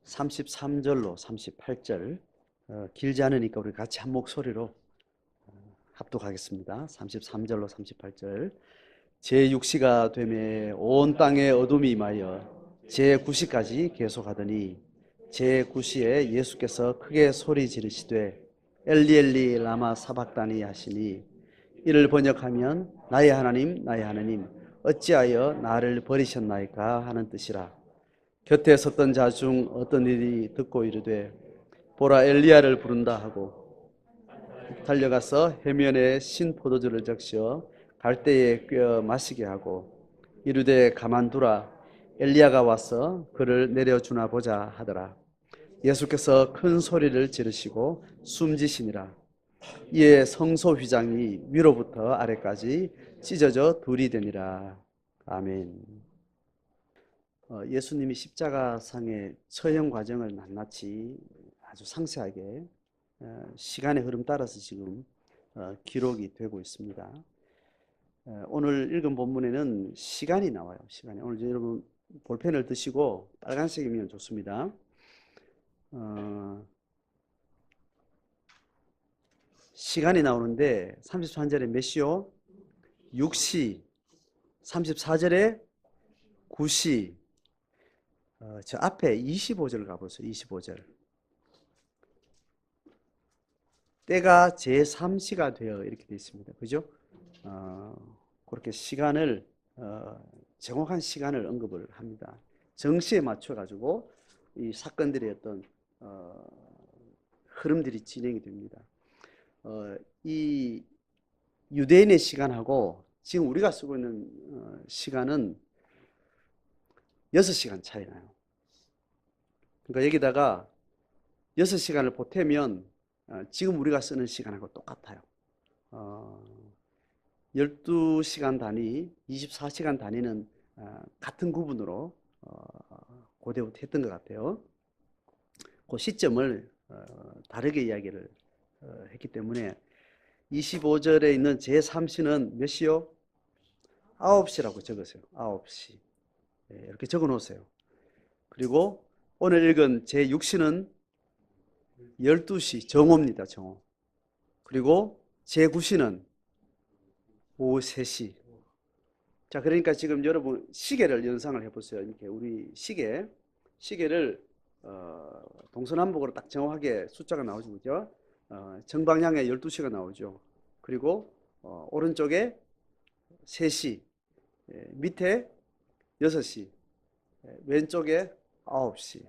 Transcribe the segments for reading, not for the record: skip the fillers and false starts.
33절로 38절 길지 않으니까 우리 같이 한 목소리로 합독하겠습니다. 33절로 38절 제6시가 되매 온 땅에 어둠이 임하여 제9시까지 계속하더니 제9시에 예수께서 크게 소리 지르시되 엘리 엘리 라마 사박다니 하시니 이를 번역하면 나의 하나님 어찌하여 나를 버리셨나이까 하는 뜻이라. 곁에 섰던 자 중 어떤 이들이 듣고 이르되 보라 엘리야를 부른다 하고 달려가서 해면에 신 포도주를 적셔 갈대에 꿰어 마시게 하고 이르되 가만두라 엘리야가 와서 그를 내려주나 보자 하더라. 예수께서 큰 소리를 지르시고 숨지시니라. 이에 성소 휘장이 위로부터 아래까지 찢어져 둘이 되니라. 아멘. 예수님이 십자가상의 처형 과정을 낱낱이 아주 상세하게 시간의 흐름 따라서 지금 기록이 되고 있습니다. 오늘 읽은 본문에는 시간이 나와요. 시간이. 오늘 여러분 볼펜을 드시고 빨간색이면 좋습니다. 시간이 나오는데 33절에 몇 시요? 6시. 34절에 9시. 저 앞에 25절 가보세요. 25절. 때가 제3시가 되어 이렇게 되어 있습니다. 그죠? 그렇게 시간을 정확한 시간을 언급을 합니다. 정시에 맞춰 가지고 이 사건들의 어떤 흐름들이 진행이 됩니다. 이 유대인의 시간하고 지금 우리가 쓰고 있는 시간은 6시간 차이 나요. 그러니까 여기다가 6시간을 보태면 지금 우리가 쓰는 시간하고 똑같아요. 12시간 단위, 24시간 단위는 같은 구분으로 고대부터 했던 것 같아요. 그 시점을 다르게 이야기를 했기 때문에 25절에 있는 제3시는 몇 시요? 9시라고 적으세요. 9시. 이렇게 적어 놓으세요. 그리고 오늘 읽은 제6시는 12시, 정오입니다. 정오. 그리고 제9시는 오후 3시. 자, 그러니까 지금 여러분 시계를 연상을 해보세요. 이렇게 우리 시계를 동서남북으로 딱 정확하게 숫자가 나오죠. 그죠? 정방향에 12시가 나오죠. 그리고 오른쪽에 3시, 밑에 6시, 왼쪽에 9시.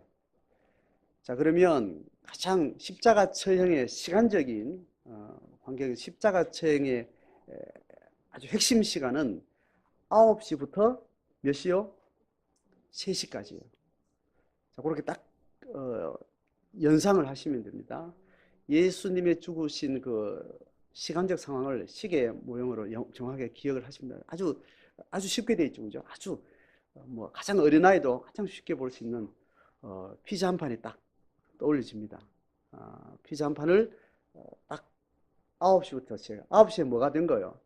자, 그러면 가장 십자가 처형의 시간적인 환경, 십자가 처형의 아주 핵심 시간은 9시부터 몇 시요? 3시까지요. 자, 그렇게 딱 연상을 하시면 됩니다. 예수님의 죽으신 그 시간적 상황을 시계 모형으로 정확하게 기억을 하시면 아주 쉽게 되어 있죠, 그죠? 아주 뭐 가장 어린 아이도 가장 쉽게 볼 수 있는 피자 한 판이 딱 떠올려집니다. 피자 한 판을 딱 9시부터 제가 9시에 뭐가 된 거예요?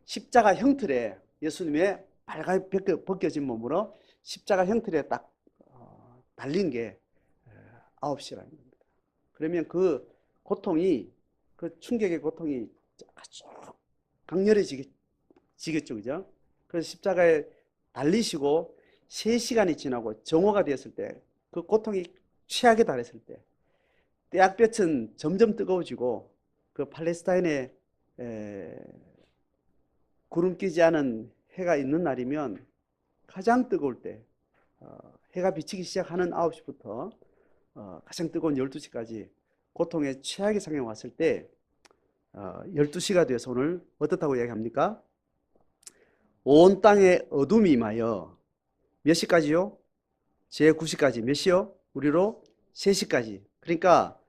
십자가 형틀에 예수님의 빨갛게 벗겨진 몸으로 십자가 형틀에 딱 달린 게 9시라는 겁니다. 그러면 그 고통이, 그 충격의 고통이 아주 강렬해지겠죠, 그죠? 그래서 십자가에 달리시고 3시간이 지나고 정오가 되었을 때, 그 고통이 최악에 달했을 때, 떼약볕은 점점 뜨거워지고, 그 팔레스타인에 구름 끼지 않은 해가 있는 날이면 가장 뜨거울 때, 해가 비치기 시작하는 9시부터 가장 뜨거운 12시까지 고통의 최악의 상황에 왔을 때 12시가 돼서 오늘 어떻다고 이야기합니까? 온 땅에 어둠이 임하여 몇 시까지요? 제9시까지. 몇 시요? 우리로 3시까지. 그러니까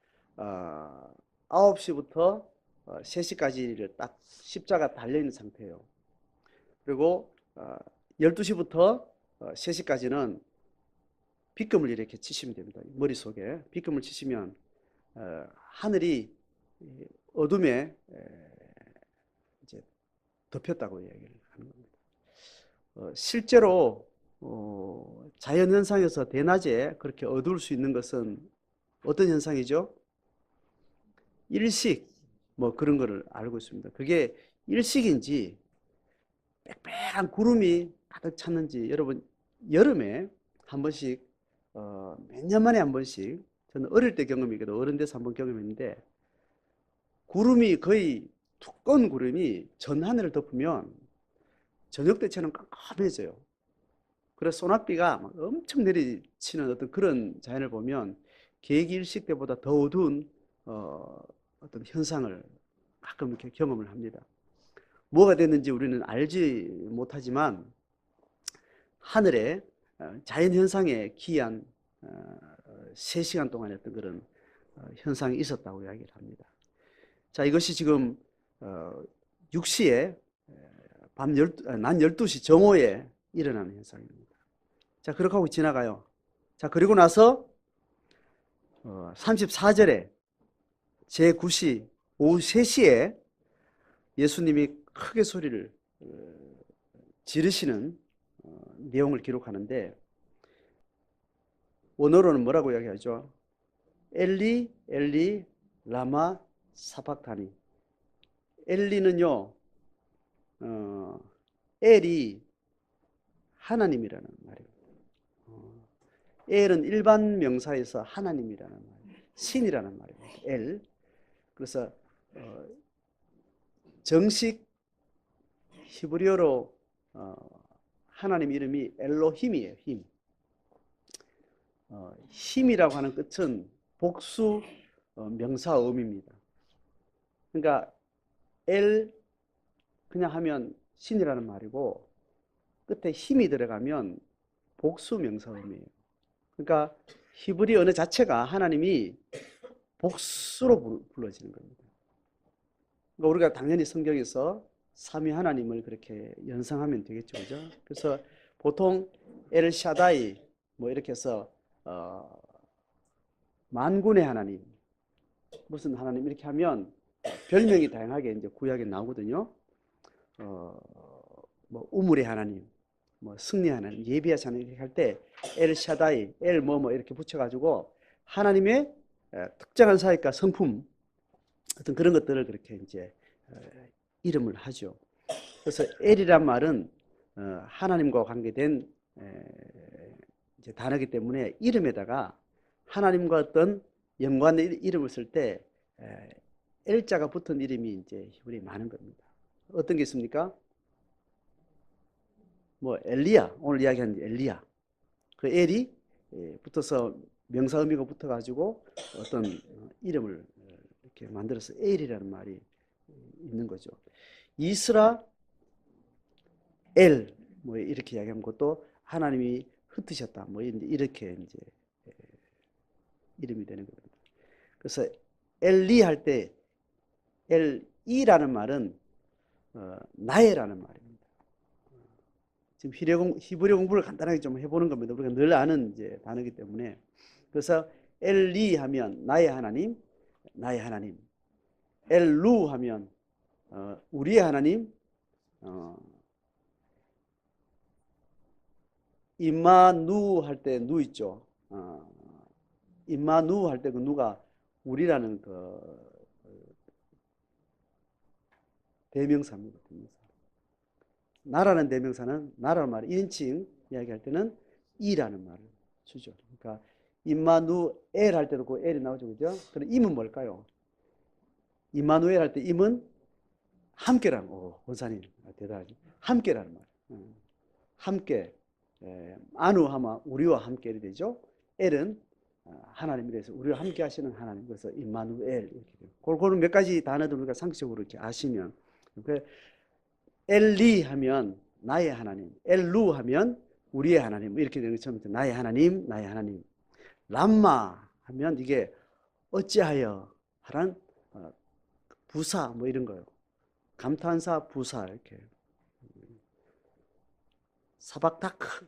9시부터 3시까지를 딱 십자가 달려있는 상태예요. 그리고 12시부터 3시까지는 빗금을 이렇게 치시면 됩니다. 머릿속에 빗금을 치시면 하늘이 어둠에 이제 덮였다고 이야기를 하는 겁니다. 실제로 자연 현상에서 대낮에 그렇게 어두울 수 있는 것은 어떤 현상이죠? 일식, 뭐 그런 거를 알고 있습니다. 그게 일식인지 빽빽한 구름이 가득 찼는지, 여러분 여름에 한 번씩 몇 년 만에 한 번씩, 저는 어릴 때 경험이거든, 어른 돼서 한 번 경험했는데, 구름이 거의 두꺼운 구름이 전 하늘을 덮으면 저녁 때처럼 깜깜해져요. 그래서 소낙비가 막 엄청 내리치는 어떤 그런 자연을 보면 계기일식 때보다 더 어두운 어떤 현상을 가끔 이렇게 경험을 합니다. 뭐가 됐는지 우리는 알지 못하지만 하늘에 자연 현상에 기이한 3시간 동안의 어떤 그런 현상이 있었다고 이야기를 합니다. 자, 이것이 지금 6시에 낮 12시 정오에 일어나는 현상입니다. 자, 그렇게 하고 지나가요. 자, 그리고 나서 34절에 제9시 오후 3시에 예수님이 크게 소리를 지르시는 내용을 기록하는데, 원어로는 뭐라고 이야기하죠? 엘리 엘리 라마 사박타니. 엘리는요, 엘이 하나님이라는 말이에요. 엘은 일반 명사에서 하나님이라는 말, 신이라는 말입니다. 엘. 그래서 정식 히브리어로 하나님 이름이 엘로힘이에요. 힘. 힘이라고 하는 끝은 복수 명사음입니다. 그러니까 엘 그냥 하면 신이라는 말이고, 끝에 힘이 들어가면 복수 명사음이에요. 그러니까 히브리 언어 자체가 하나님이 복수로 불러지는 겁니다. 그러니까 우리가 당연히 성경에서 삼위 하나님을 그렇게 연상하면 되겠죠, 그죠? 그래서 보통 엘 샤다이 뭐 이렇게 해서 만군의 하나님, 무슨 하나님 이렇게 하면 별명이 다양하게 이제 구약에 나오거든요. 뭐 우물의 하나님, 뭐 승리 하나님, 예비하시 하나님 이렇게 할 때 엘 샤다이, 엘 뭐 이렇게 붙여가지고 하나님의 특정한 사역과 성품, 어떤 그런 것들을 그렇게 이제 이름을 하죠. 그래서 엘이란 말은 하나님과 관계된 이제 단어이기 때문에 이름에다가 하나님과 어떤 연관된 이름을 쓸 때 엘자가 붙은 이름이 이제 히브리에 많은 겁니다. 어떤 게 있습니까? 뭐 엘리야, 오늘 이야기하는 엘리야. 그 엘이 붙어서 명사 의미가 붙어가지고 어떤 이름을 이렇게 만들어서 엘이라는 말이 있는 거죠. 이스라엘 뭐 이렇게 이야기하면 그것도 하나님이 흩으셨다 뭐 이렇게 이제 이름이 되는 겁니다. 그래서 엘리 할 때 엘이라는 말은 나의라는 말입니다. 지금 히브리 공부를 간단하게 좀 해보는 겁니다. 우리가 늘 아는 이제 단어이기 때문에. 그래서 엘리 하면 나의 하나님, 나의 하나님. 엘루 하면 우리의 하나님. 임마누 할 때 누 있죠. 임마누 할 때 그 누가 우리라는 그 대명사입니다. 나라는 대명사는 나라는 말 1인칭 이야기할 때는 이라는 말을 쓰죠. 그러니까 임마누엘 할 때도 그 엘이 나오죠. 그죠? 그럼 임은 뭘까요? 임마누엘 할 때 임은 함께라는 거. 원사님 대단하죠. 함께라는 말. 함께. 아누 하면 우리와 함께 되죠. 엘은 하나님에 대해서 우리와 함께 하시는 하나님. 그래서 임마누엘 이렇게 돼요. 그런 몇 가지 단어들 우리가 상식적으로 이렇게 아시면. 엘리 하면 나의 하나님, 엘루 하면 우리의 하나님, 이렇게 되는 것처럼 나의 하나님, 나의 하나님. 람마 하면 이게 어찌하여 하란 부사 뭐 이런 거요. 감탄사 부사 이렇게. 사박타크,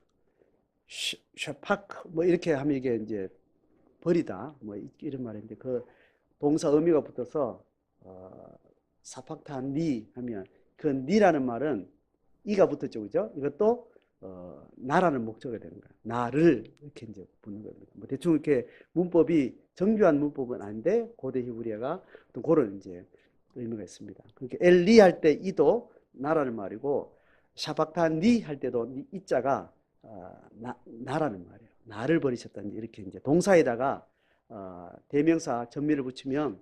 샤파크 뭐 이렇게 하면 이게 이제 버리다 뭐 이런 말인데, 그 동사 의미가 붙어서 사팍타 니 하면 그 니라는 말은 이가 붙었죠, 그죠? 이것도 나라는 목적이 되는 거야. 나를 이렇게 이제 붙는 겁니다. 뭐 대충 이렇게 문법이 정교한 문법은 아닌데 고대 히브리어가 어떤 그런 이제 의미가 있습니다. 그러니까 엘리 할 때 이도 나라는 말이고 샤박타니 할 때도 이 자가 나라는 말이에요. 나를 버리셨다는 이렇게 이제 동사에다가 대명사 전미를 붙이면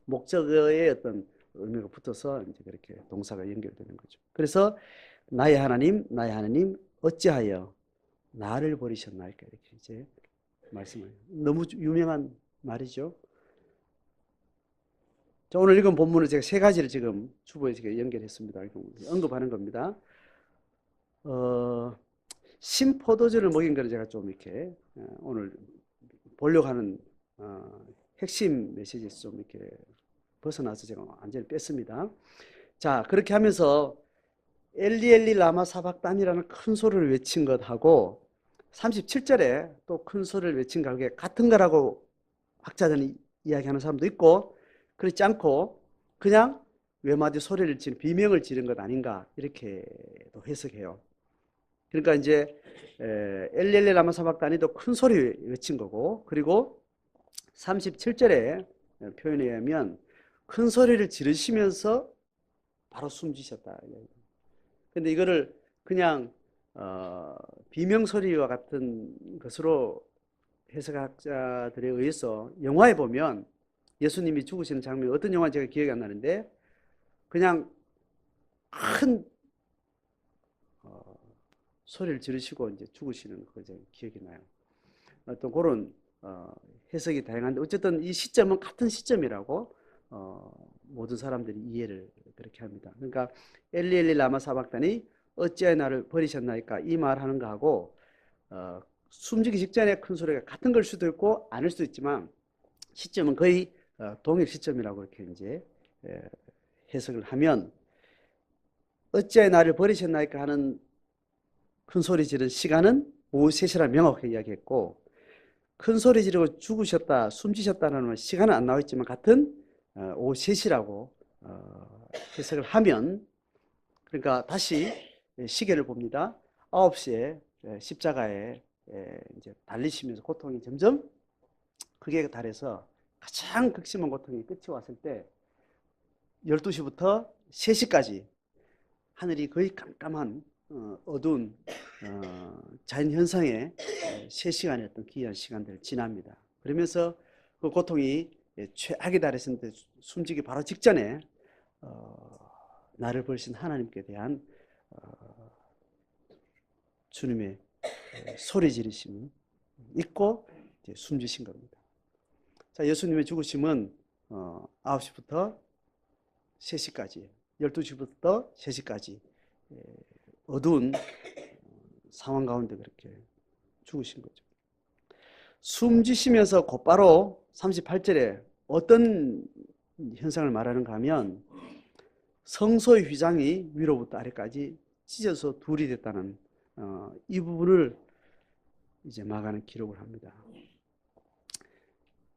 목적어의 어떤 의미가 붙어서 이제 그렇게 동사가 연결되는 거죠. 그래서 나의 하나님, 어찌하여 나를 버리셨나이까 이렇게 이제 말씀을 너무 유명한 말이죠. 자, 오늘 읽은 본문을 제가 세 가지를 지금 주보에 제가 연결했습니다. 언급하는 겁니다. 신포도주를 먹인 거를 제가 좀 이렇게 오늘 보려고 하는 핵심 메시지에서 좀 이렇게 벗어나서 제가 완전히 뺐습니다. 자, 그렇게 하면서 엘리 엘리 라마 사박단이라는 큰 소리를 외친 것하고 37절에 또 큰 소리를 외친 것하고 같은 거라고 학자들은 이야기하는 사람도 있고 그렇지 않고 그냥 외마디 소리를 지른 비명을 지른 것 아닌가 이렇게도 해석해요. 그러니까 이제 엘리 엘리 라마 사박단이도 큰 소리 외친 거고 그리고 37절에 표현에 의하면 큰 소리를 지르시면서 바로 숨지셨다. 근데 이거를 그냥 비명 소리와 같은 것으로 해석학자들에 의해서 영화에 보면 예수님이 죽으시는 장면 어떤 영화 제가 기억이 안 나는데 그냥 큰 소리를 지르시고 이제 죽으시는 그 기억이 나요. 어떤 그런 해석이 다양한데 어쨌든 이 시점은 같은 시점이라고 모든 사람들이 이해를 그렇게 합니다. 그러니까 엘리 엘리 라마 사박단이 어찌하여 나를 버리셨나이까 이 말하는 거하고 숨지기 직전에 큰 소리가 같은 걸 수도 있고 아닐 수도 있지만 시점은 거의 동일 시점이라고 이렇게 이제 해석을 하면 어찌하여 나를 버리셨나이까 하는 큰 소리 지른 시간은 오후 3시라 명확하게 이야기했고 큰 소리 지르고 죽으셨다, 숨지셨다는 시간은 안 나와 있지만 같은 오후 3시라고 해석을 하면 그러니까 다시 시계를 봅니다. 9시에 십자가에 이제 달리시면서 고통이 점점 극에 달해서 가장 극심한 고통이 끝이 왔을 때 12시부터 3시까지 하늘이 거의 깜깜한 어두운 자연현상의 3시간의 어떤 귀한 시간들을 지납니다. 그러면서 그 고통이 최악에 달했을 때 숨지기 바로 직전에 나를 버리신 하나님께 대한 주님의 소리 지르심이 있고 이제 숨지신 겁니다. 자, 예수님의 죽으심은 9시부터 3시까지 12시부터 3시까지 어두운 상황 가운데 그렇게 죽으신 거죠. 숨지시면서 곧바로 38절에 어떤 현상을 말하는가 하면 성소의 휘장이 위로부터 아래까지 찢어서 둘이 됐다는 이 부분을 이제 마가는 기록을 합니다.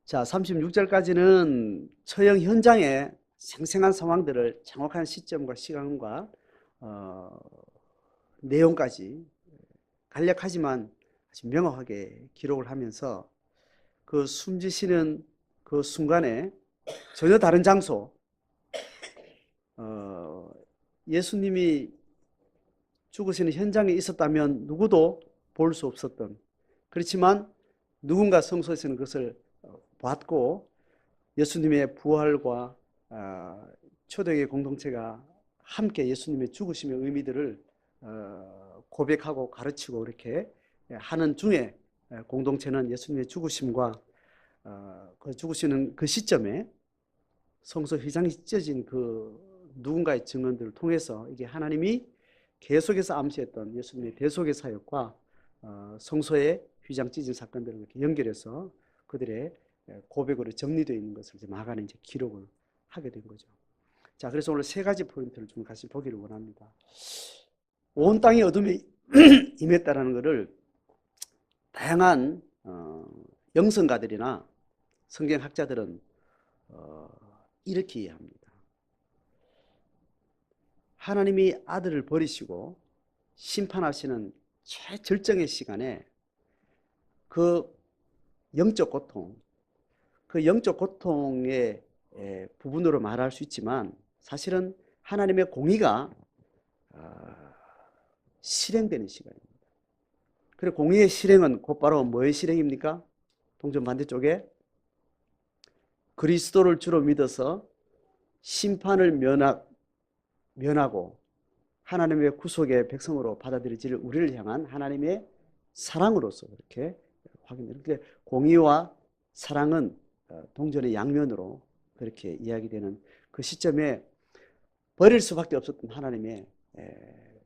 자, 36절까지는 처형 현장의 생생한 상황들을 정확한 시점과 시간과 내용까지 간략하지만 아주 명확하게 기록을 하면서 그 숨지시는 그 순간에 전혀 다른 장소, 예수님이 죽으시는 현장에 있었다면 누구도 볼 수 없었던, 그렇지만 누군가 성소에서는 그것을 봤고 예수님의 부활과 초대교회 공동체가 함께 예수님의 죽으심의 의미들을 고백하고 가르치고 이렇게 하는 중에 공동체는 예수님의 죽으심과 그 죽으시는 그 시점에 성소 휘장이 찢어진 그 누군가의 증언들을 통해서 이게 하나님이 계속해서 암시했던 예수님의 대속의 사역과 성소의 휘장 찢은 사건들을 이렇게 연결해서 그들의 고백으로 정리되어 있는 것을 이제 마가는 이제 기록을 하게 된 거죠. 자, 그래서 오늘 세 가지 포인트를 좀 같이 보기를 원합니다. 온 땅이 어둠에 임했다라는 것을 다양한 영성가들이나 성경학자들은 이렇게 이해합니다. 하나님이 아들을 버리시고 심판하시는 최절정의 시간에 그 영적 고통, 그 영적 고통의 부분으로 말할 수 있지만 사실은 하나님의 공의가 실행되는 시간입니다. 그리고 공의의 실행은 곧바로 뭐의 실행입니까? 동전 반대쪽에 그리스도를 주로 믿어서 심판을 면하고 하나님의 구속의 백성으로 받아들여질 우리를 향한 하나님의 사랑으로서 그렇게 확인돼요. 그러니까 공의와 사랑은 동전의 양면으로 그렇게 이야기되는 그 시점에 버릴 수밖에 없었던 하나님의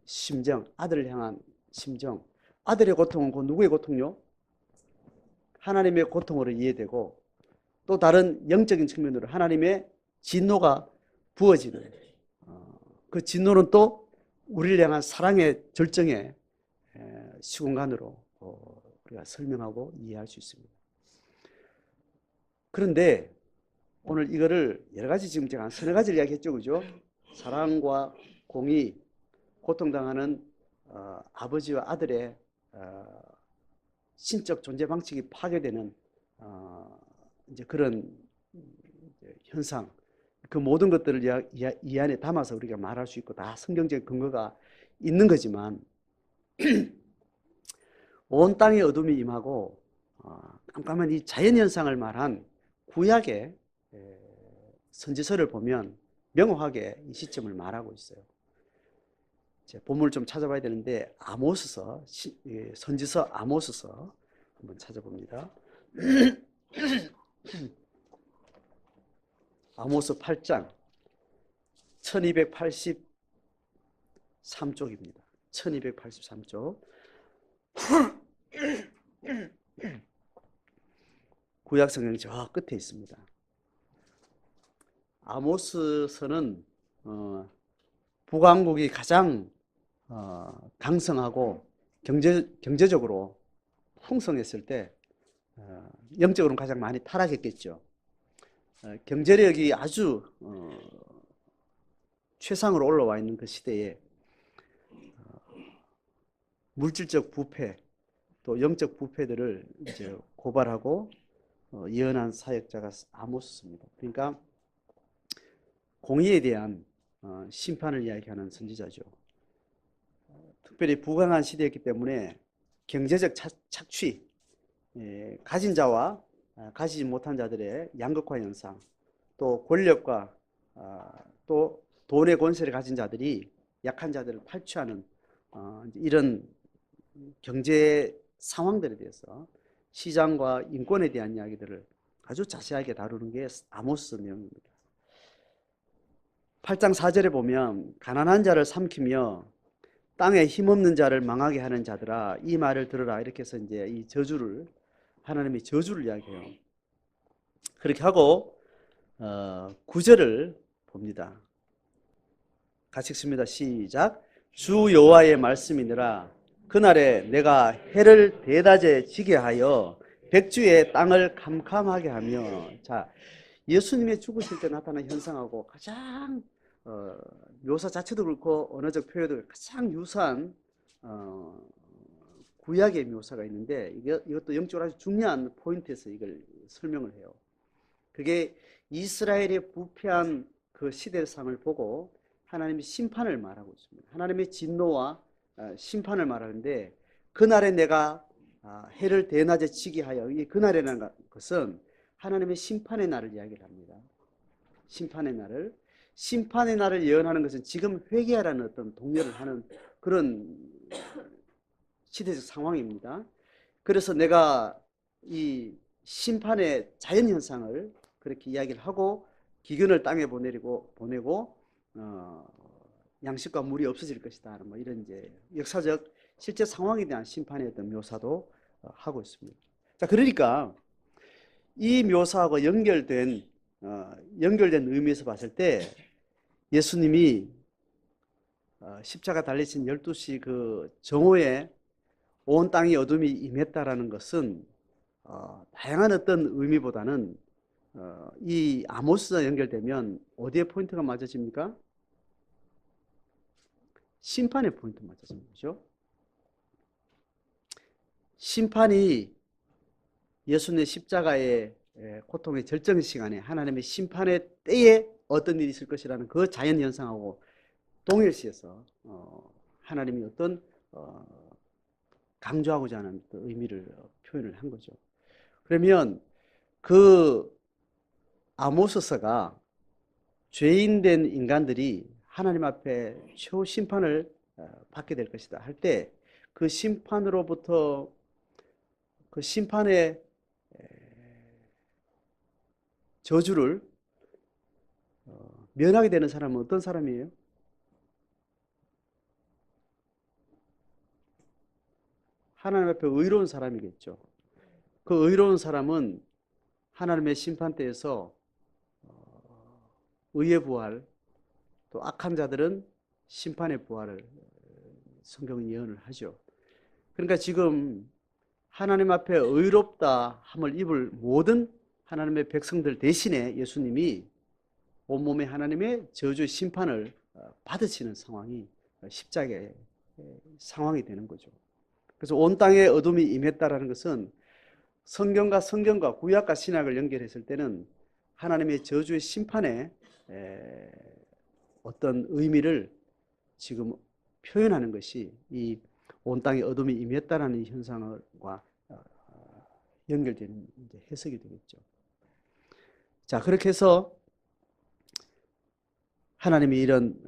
심정, 아들을 향한 심정. 아들의 고통은 그 누구의 고통요? 하나님의 고통으로 이해되고 또 다른 영적인 측면으로 하나님의 진노가 부어지는 그 진노는 또 우리를 향한 사랑의 절정의 시공간으로 우리가 설명하고 이해할 수 있습니다. 그런데 오늘 이거를 여러 가지 지금 제가 한 서너 가지를 이야기했죠, 그죠? 사랑과 공의, 고통당하는 아버지와 아들의 신적 존재 방식이 파괴되는 이제 그런 현상, 그 모든 것들을 이 안에 담아서 우리가 말할 수 있고 다 성경적 근거가 있는 거지만 온 땅에 어둠이 임하고 깜깜한 이 자연현상을 말한 구약의 선지서를 보면 명확하게 이 시점을 말하고 있어요. 본문을 좀 찾아봐야 되는데 아모스서, 선지서 아모스서 한번 찾아봅니다. 아모스 8장 1283쪽입니다. 1283쪽. 구약 성경 저 끝에 있습니다. 아모스서는 북왕국이 가장 강성하고 경제적으로 풍성했을 때 영적으로는 가장 많이 타락했겠죠. 경제력이 아주 최상으로 올라와 있는 그 시대에 물질적 부패 또 영적 부패들을 이제 고발하고 예언한 사역자가 아모스입니다. 그러니까 공의에 대한 심판을 이야기하는 선지자죠. 특별히 부강한 시대였기 때문에 경제적 착취, 가진 자와 가지지 못한 자들의 양극화 현상, 또 권력과 또 돈의 권세를 가진 자들이 약한 자들을 팔취하는 이런 경제 상황들에 대해서 시장과 인권에 대한 이야기들을 아주 자세하게 다루는 게 아모스 내용입니다. 8장 4절에 보면 가난한 자를 삼키며 땅에 힘없는 자를 망하게 하는 자들아 이 말을 들으라 이렇게 해서 이제 이 저주를 하나님의 저주를 이야기해요. 그렇게 하고 9절을 봅니다. 같이 읽습니다. 시작. 주 여호와의 말씀이니라 그날에 내가 해를 대낮에 지게 하여 백주의 땅을 캄캄하게 하며 자 예수님의 죽으실 때 나타난 현상하고 가장 묘사 자체도 그렇고 언어적 표현도 가장 유사한 구약의 묘사가 있는데 이것도 영적으로 아주 중요한 포인트에서 이걸 설명을 해요. 그게 이스라엘의 부패한 그 시대상을 보고 하나님의 심판을 말하고 있습니다. 하나님의 진노와 심판을 말하는데 그날에 내가 해를 대낮에 치게 하여 이 그날이라는 것은 하나님의 심판의 날을 이야기를 합니다. 심판의 날을 예언하는 것은 지금 회개하라는 어떤 독려를 하는 그런 시대적 상황입니다. 그래서 내가 이 심판의 자연현상을 그렇게 이야기를 하고 기근을 땅에 보내고 양식과 물이 없어질 것이다. 뭐 이런 이제 역사적 실제 상황에 대한 심판의 어떤 묘사도 하고 있습니다. 자, 그러니까 이 묘사하고 연결된 의미에서 봤을 때 예수님이 십자가 달리신 12시 그 정오에 온 땅이 어둠이 임했다라는 것은 다양한 어떤 의미보다는 이 아모스와 연결되면 어디에 포인트가 맞아집니까? 심판의 포인트 맞춰진 거죠. 심판이 예수님의 십자가의 고통의 절정 시간에 하나님의 심판의 때에 어떤 일이 있을 것이라는 그 자연 현상하고 동일시해서 하나님이 어떤 강조하고자 하는 의미를 표현을 한 거죠. 그러면 그 아모스서가 죄인된 인간들이 하나님 앞에 최후 심판을 받게 될 것이다 할 때 그 심판으로부터 그 심판의 저주를 면하게 되는 사람은 어떤 사람이에요? 하나님 앞에 의로운 사람이겠죠. 그 의로운 사람은 하나님의 심판대에서 의의 부활, 또 악한 자들은 심판의 부활을 성경은 예언을 하죠. 그러니까 지금 하나님 앞에 의롭다 함을 입을 모든 하나님의 백성들 대신에 예수님이 온몸에 하나님의 저주의 심판을 받으시는 상황이 십자가의 상황이 되는 거죠. 그래서 온 땅에 어둠이 임했다라는 것은 성경과 구약과 신약을 연결했을 때는 하나님의 저주의 심판의 어떤 의미를 지금 표현하는 것이 이 온 땅에 어둠이 임했다라는 현상과 연결되는 해석이 되겠죠. 자, 그렇게 해서 하나님이 이런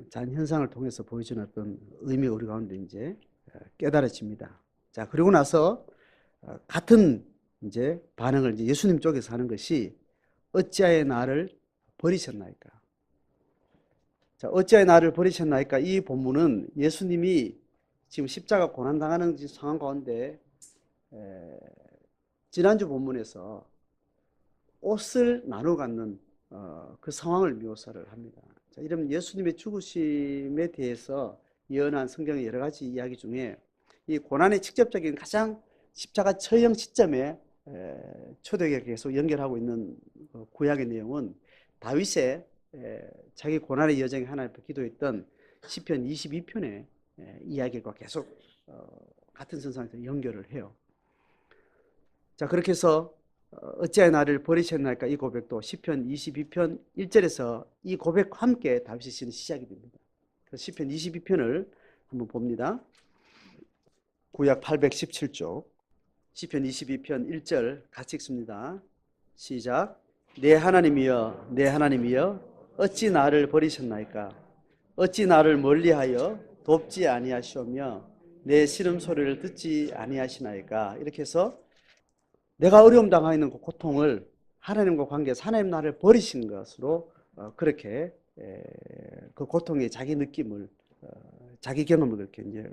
자연 현상을 통해서 보여주는 어떤 의미가 우리 가운데 이제 깨달아집니다. 자, 그리고 나서 같은 이제 반응을 이제 예수님 쪽에서 하는 것이 어찌하여 나를 버리셨나이까? 자, 어찌하여 나를 버리셨나이까? 이 본문은 예수님이 지금 십자가 고난 당하는 상황 가운데 지난주 본문에서 옷을 나눠 갖는 그 상황을 묘사를 합니다. 자, 이러면 예수님의 죽으심에 대해서 예언한 성경의 여러 가지 이야기 중에 이 고난의 직접적인 가장 십자가 처형 시점에 초대교회가 계속 연결하고 있는 구약의 내용은 다윗의 자기 고난의 여정에 하나님 앞에 기도했던 시편 22편의 이야기과 계속 같은 선상에서 연결을 해요. 자, 그렇게 해서 어찌하여 나를 버리셨나이까 이 고백도 시편 22편 1절에서 이 고백과 함께 다윗이 쓰는 시작이 됩니다. 시편 22편을 한번 봅니다. 구약 817쪽 시편 22편 1절 같이 읽습니다. 시작. 내 하나님이여 내 하나님이여 어찌 나를 버리셨나이까? 어찌 나를 멀리하여 돕지 아니하시오며 내 신음소리를 듣지 아니하시나이까? 이렇게 해서 내가 어려움 당하고 있는 그 고통을 하나님과 관계에서 하나님 나를 버리신 것으로 그렇게 그 고통의 자기 느낌을 자기 경험을 그렇게 이제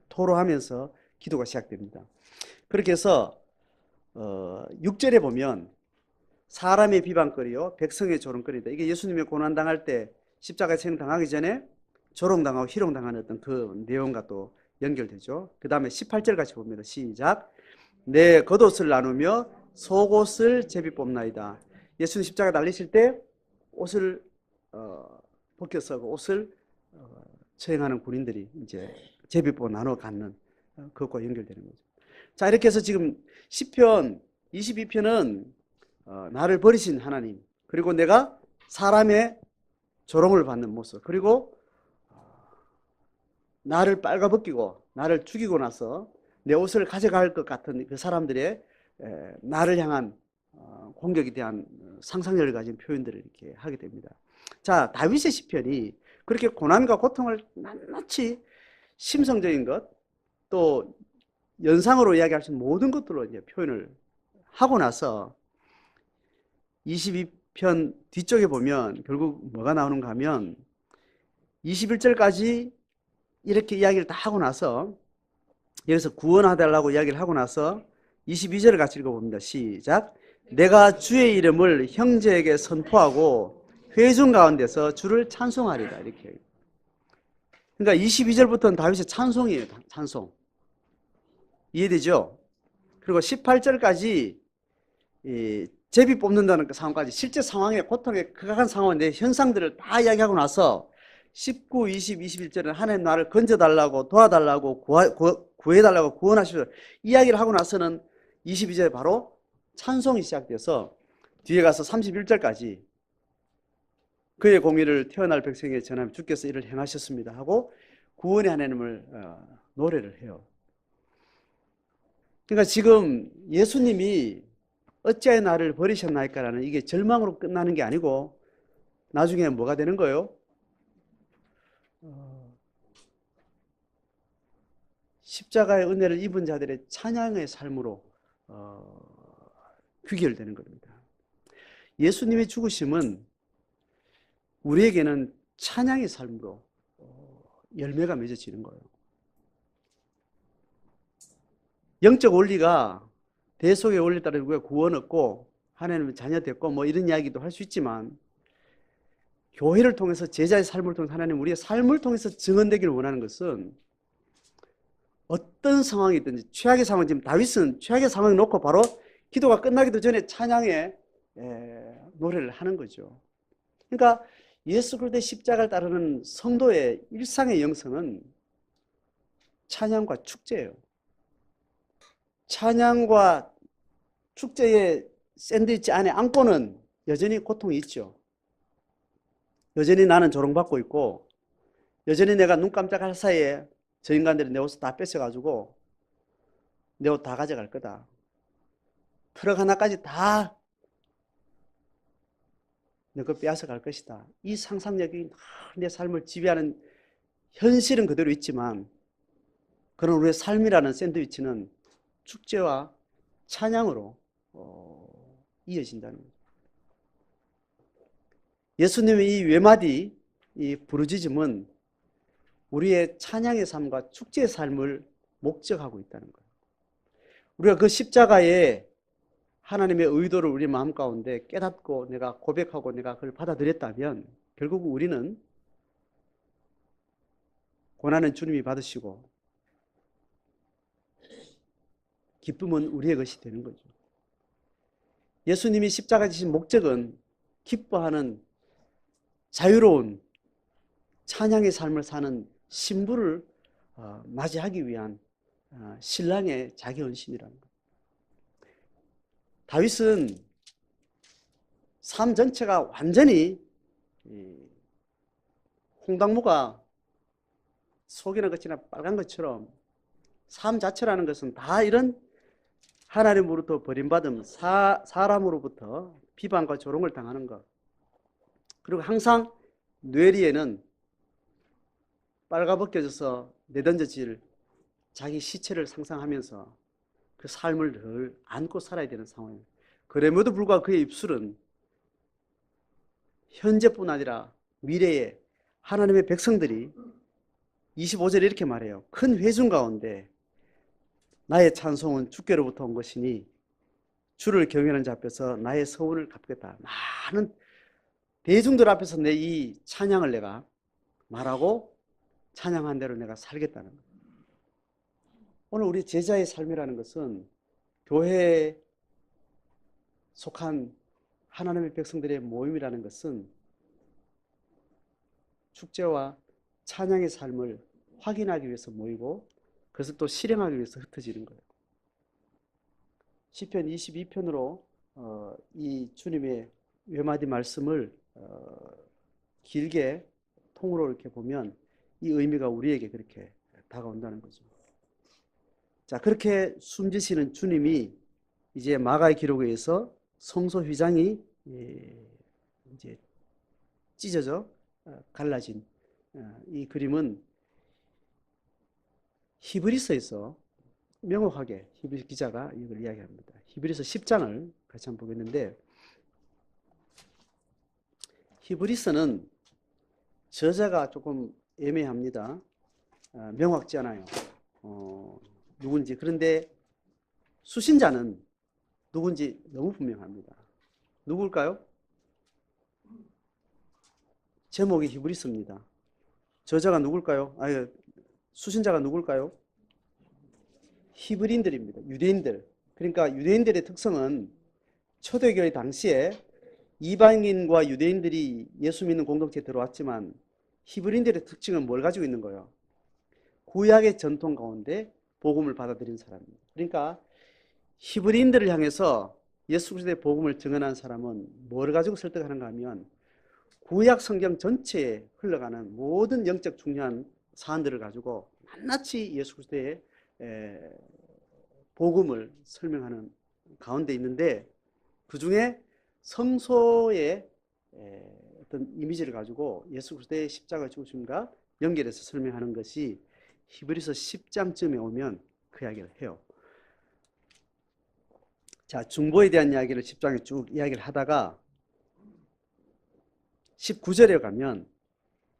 토로하면서 기도가 시작됩니다. 그렇게 해서 6절에 보면 사람의 비방거리요 백성의 조롱거리다. 이게 예수님의 고난 당할 때 십자가에 생 당하기 전에 조롱당하고 희롱당하는 어떤 그 내용과 또 연결되죠. 그 다음에 18절 같이 봅니다. 시작. 내 겉옷을 나누며 속옷을 제비 뽑나이다. 예수님 십자가 달리실 때 옷을 벗겨서 그 옷을 처형하는 군인들이 이제 제비 뽑아 나눠 갖는 그것과 연결되는 거죠. 자, 이렇게 해서 지금 시편 22편은 나를 버리신 하나님, 그리고 내가 사람의 조롱을 받는 모습, 그리고 나를 빨가벗기고 나를 죽이고 나서 내 옷을 가져갈 것 같은 그 사람들의 나를 향한 공격에 대한 상상력을 가진 표현들을 이렇게 하게 됩니다. 자, 다윗의 시편이 그렇게 고난과 고통을 낱낱이 심성적인 것, 또 연상으로 이야기할 수 있는 모든 것들로 이제 표현을 하고 나서 22편 뒤쪽에 보면 결국 뭐가 나오는가 하면 21절까지 이렇게 이야기를 다 하고 나서 여기서 구원하달라고 이야기를 하고 나서 22절을 같이 읽어봅니다. 시작. 내가 주의 이름을 형제에게 선포하고 회중 가운데서 주를 찬송하리라. 이렇게. 그러니까 22절부터는 다윗의 찬송이에요. 찬송. 이해되죠? 그리고 18절까지 제비 뽑는다는 그 상황까지 실제 상황의 고통의 극악한 상황인데 현상들을 다 이야기하고 나서 19, 20, 21절은 하나님 나를 건져달라고 도와달라고 구해달라고 구원하시오 이야기를 하고 나서는 22절에 바로 찬송이 시작돼서 뒤에 가서 31절까지 그의 공의를 태어날 백성에게 전하며 주께서 이를 행하셨습니다 하고 구원의 하나님을 노래를 해요. 그러니까 지금 예수님이 어찌하여 나를 버리셨나이까라는 이게 절망으로 끝나는 게 아니고 나중에 뭐가 되는 거예요? 십자가의 은혜를 입은 자들의 찬양의 삶으로 귀결되는 겁니다. 예수님의 죽으심은 우리에게는 찬양의 삶으로 열매가 맺어지는 거예요. 영적 원리가 대속의 원리에 따라 우리가 구원 얻고 하나님의 자녀 됐고 뭐 이런 이야기도 할 수 있지만 교회를 통해서 제자의 삶을 통해서 하나님 우리의 삶을 통해서 증언되기를 원하는 것은 어떤 상황이든지 최악의 상황, 지금 다윗은 최악의 상황을 놓고 바로 기도가 끝나기도 전에 찬양의 노래를 하는 거죠. 그러니까 예수 그리스도의 십자가를 따르는 성도의 일상의 영성은 찬양과 축제예요. 찬양과 축제의 샌드위치 안에 안고는 여전히 고통이 있죠. 여전히 나는 조롱받고 있고 여전히 내가 눈 깜짝할 사이에 저 인간들이 내 옷을 다 뺏어가지고 내 옷 다 가져갈 거다. 트럭 하나까지 다 내 거 빼앗아 갈 것이다. 이 상상력이 내 삶을 지배하는 현실은 그대로 있지만 그런 우리의 삶이라는 샌드위치는 축제와 찬양으로 이어진다는 거죠. 예수님의 이 외마디, 이 부르짖음은 우리의 찬양의 삶과 축제의 삶을 목적하고 있다는 거예요. 우리가 그 십자가에 하나님의 의도를 우리 마음 가운데 깨닫고 내가 고백하고 내가 그걸 받아들였다면 결국 우리는 고난은 주님이 받으시고 기쁨은 우리의 것이 되는 거죠. 예수님이 십자가 지신 목적은 기뻐하는 자유로운 찬양의 삶을 사는 신부를 맞이하기 위한 신랑의 자기 헌신이라는 거예요. 다윗은 삶 전체가 완전히 홍당무가 속이는 것이나 빨간 것처럼 삶 자체라는 것은 다 이런 하나님으로부터 버림받음, 사람으로부터 비방과 조롱을 당하는 것. 그리고 항상 뇌리에는 빨가벗겨져서 내던져질 자기 시체를 상상하면서 그 삶을 늘 안고 살아야 되는 상황이에요. 그럼에도 불구하고 그의 입술은 현재뿐 아니라 미래에 하나님의 백성들이 25절에 이렇게 말해요. 큰 회중 가운데 나의 찬송은 주께로부터 온 것이니 주를 경외하는 자 앞에서 나의 서원을 갚겠다. 많은 대중들 앞에서 내 이 찬양을 내가 말하고 찬양한 대로 내가 살겠다는 거예요. 오늘 우리 제자의 삶이라는 것은 교회에 속한 하나님의 백성들의 모임이라는 것은 축제와 찬양의 삶을 확인하기 위해서 모이고 그것을 또 실행하기 위해서 흩어지는 거예요. 시편 22편으로 이 주님의 외마디 말씀을 길게 통으로 이렇게 보면 이 의미가 우리에게 그렇게 다가온다는 거죠. 자, 그렇게 숨지시는 주님이 이제 마가의 기록에 의해서 성소 휘장이 이제 찢어져 갈라진 이 그림은 히브리서에서 명확하게 히브리 기자가 이걸 이야기합니다. 히브리서 10장을 같이 한번 보겠는데 히브리서는 저자가 조금 애매합니다. 명확지 않아요. 누군지. 그런데 수신자는 누군지 너무 분명합니다. 누굴까요? 제목이 히브리서입니다. 저자가 누굴까요? 수신자가 누굴까요? 히브리인들입니다. 유대인들. 그러니까 유대인들의 특성은 초대교회 당시에 이방인과 유대인들이 예수 믿는 공동체에 들어왔지만 히브리인들의 특징은 뭘 가지고 있는 거예요? 구약의 전통 가운데 복음을 받아들인 사람입니다. 그러니까 히브리인들을 향해서 예수 그리스도의 복음을 증언한 사람은 뭘 가지고 설득하는가 하면 구약 성경 전체에 흘러가는 모든 영적 중요한 사안들을 가지고 낱낱이 예수 그리스도의 복음을 설명하는 가운데 있는데, 그 중에 성소의 어떤 이미지를 가지고 예수 그리스도의 십자가 죽으심과 연결해서 설명하는 것이 히브리서 10장쯤에 오면 그 이야기를 해요. 자, 중보에 대한 이야기를 10장에 쭉 이야기를 하다가 19절에 가면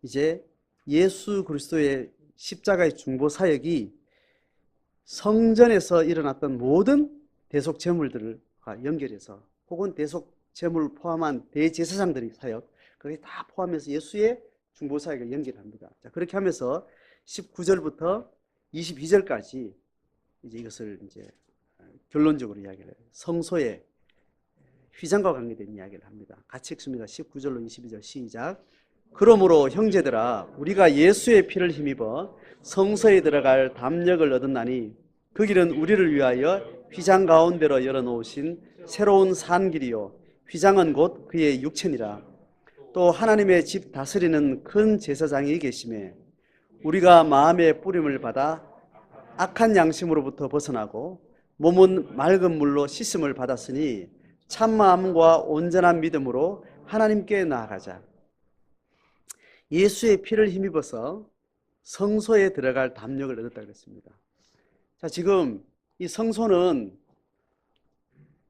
이제 예수 그리스도의 십자가의 중보 사역이 성전에서 일어났던 모든 대속 제물들과 연결해서, 혹은 대속 제물을 포함한 대제사장들의 사역, 그게 다 포함해서 예수의 중보 사역을 연결합니다. 자, 그렇게 하면서 19절부터 22절까지 이제 이것을 이제 결론적으로 이야기를 해요. 성소의 휘장과 관계된 이야기를 합니다. 같이 읽습니다. 19절로 22절 시작. 그러므로 형제들아, 우리가 예수의 피를 힘입어 성소에 들어갈 담력을 얻었나니 그 길은 우리를 위하여 휘장 가운데로 열어놓으신 새로운 산 길이요, 휘장은 곧 그의 육체니라. 또 하나님의 집 다스리는 큰 제사장이 계심에 우리가 마음의 뿌림을 받아 악한 양심으로부터 벗어나고 몸은 맑은 물로 씻음을 받았으니 참마음과 온전한 믿음으로 하나님께 나아가자. 예수의 피를 힘입어서 성소에 들어갈 담력을 얻었다 그랬습니다. 자, 지금 이 성소는,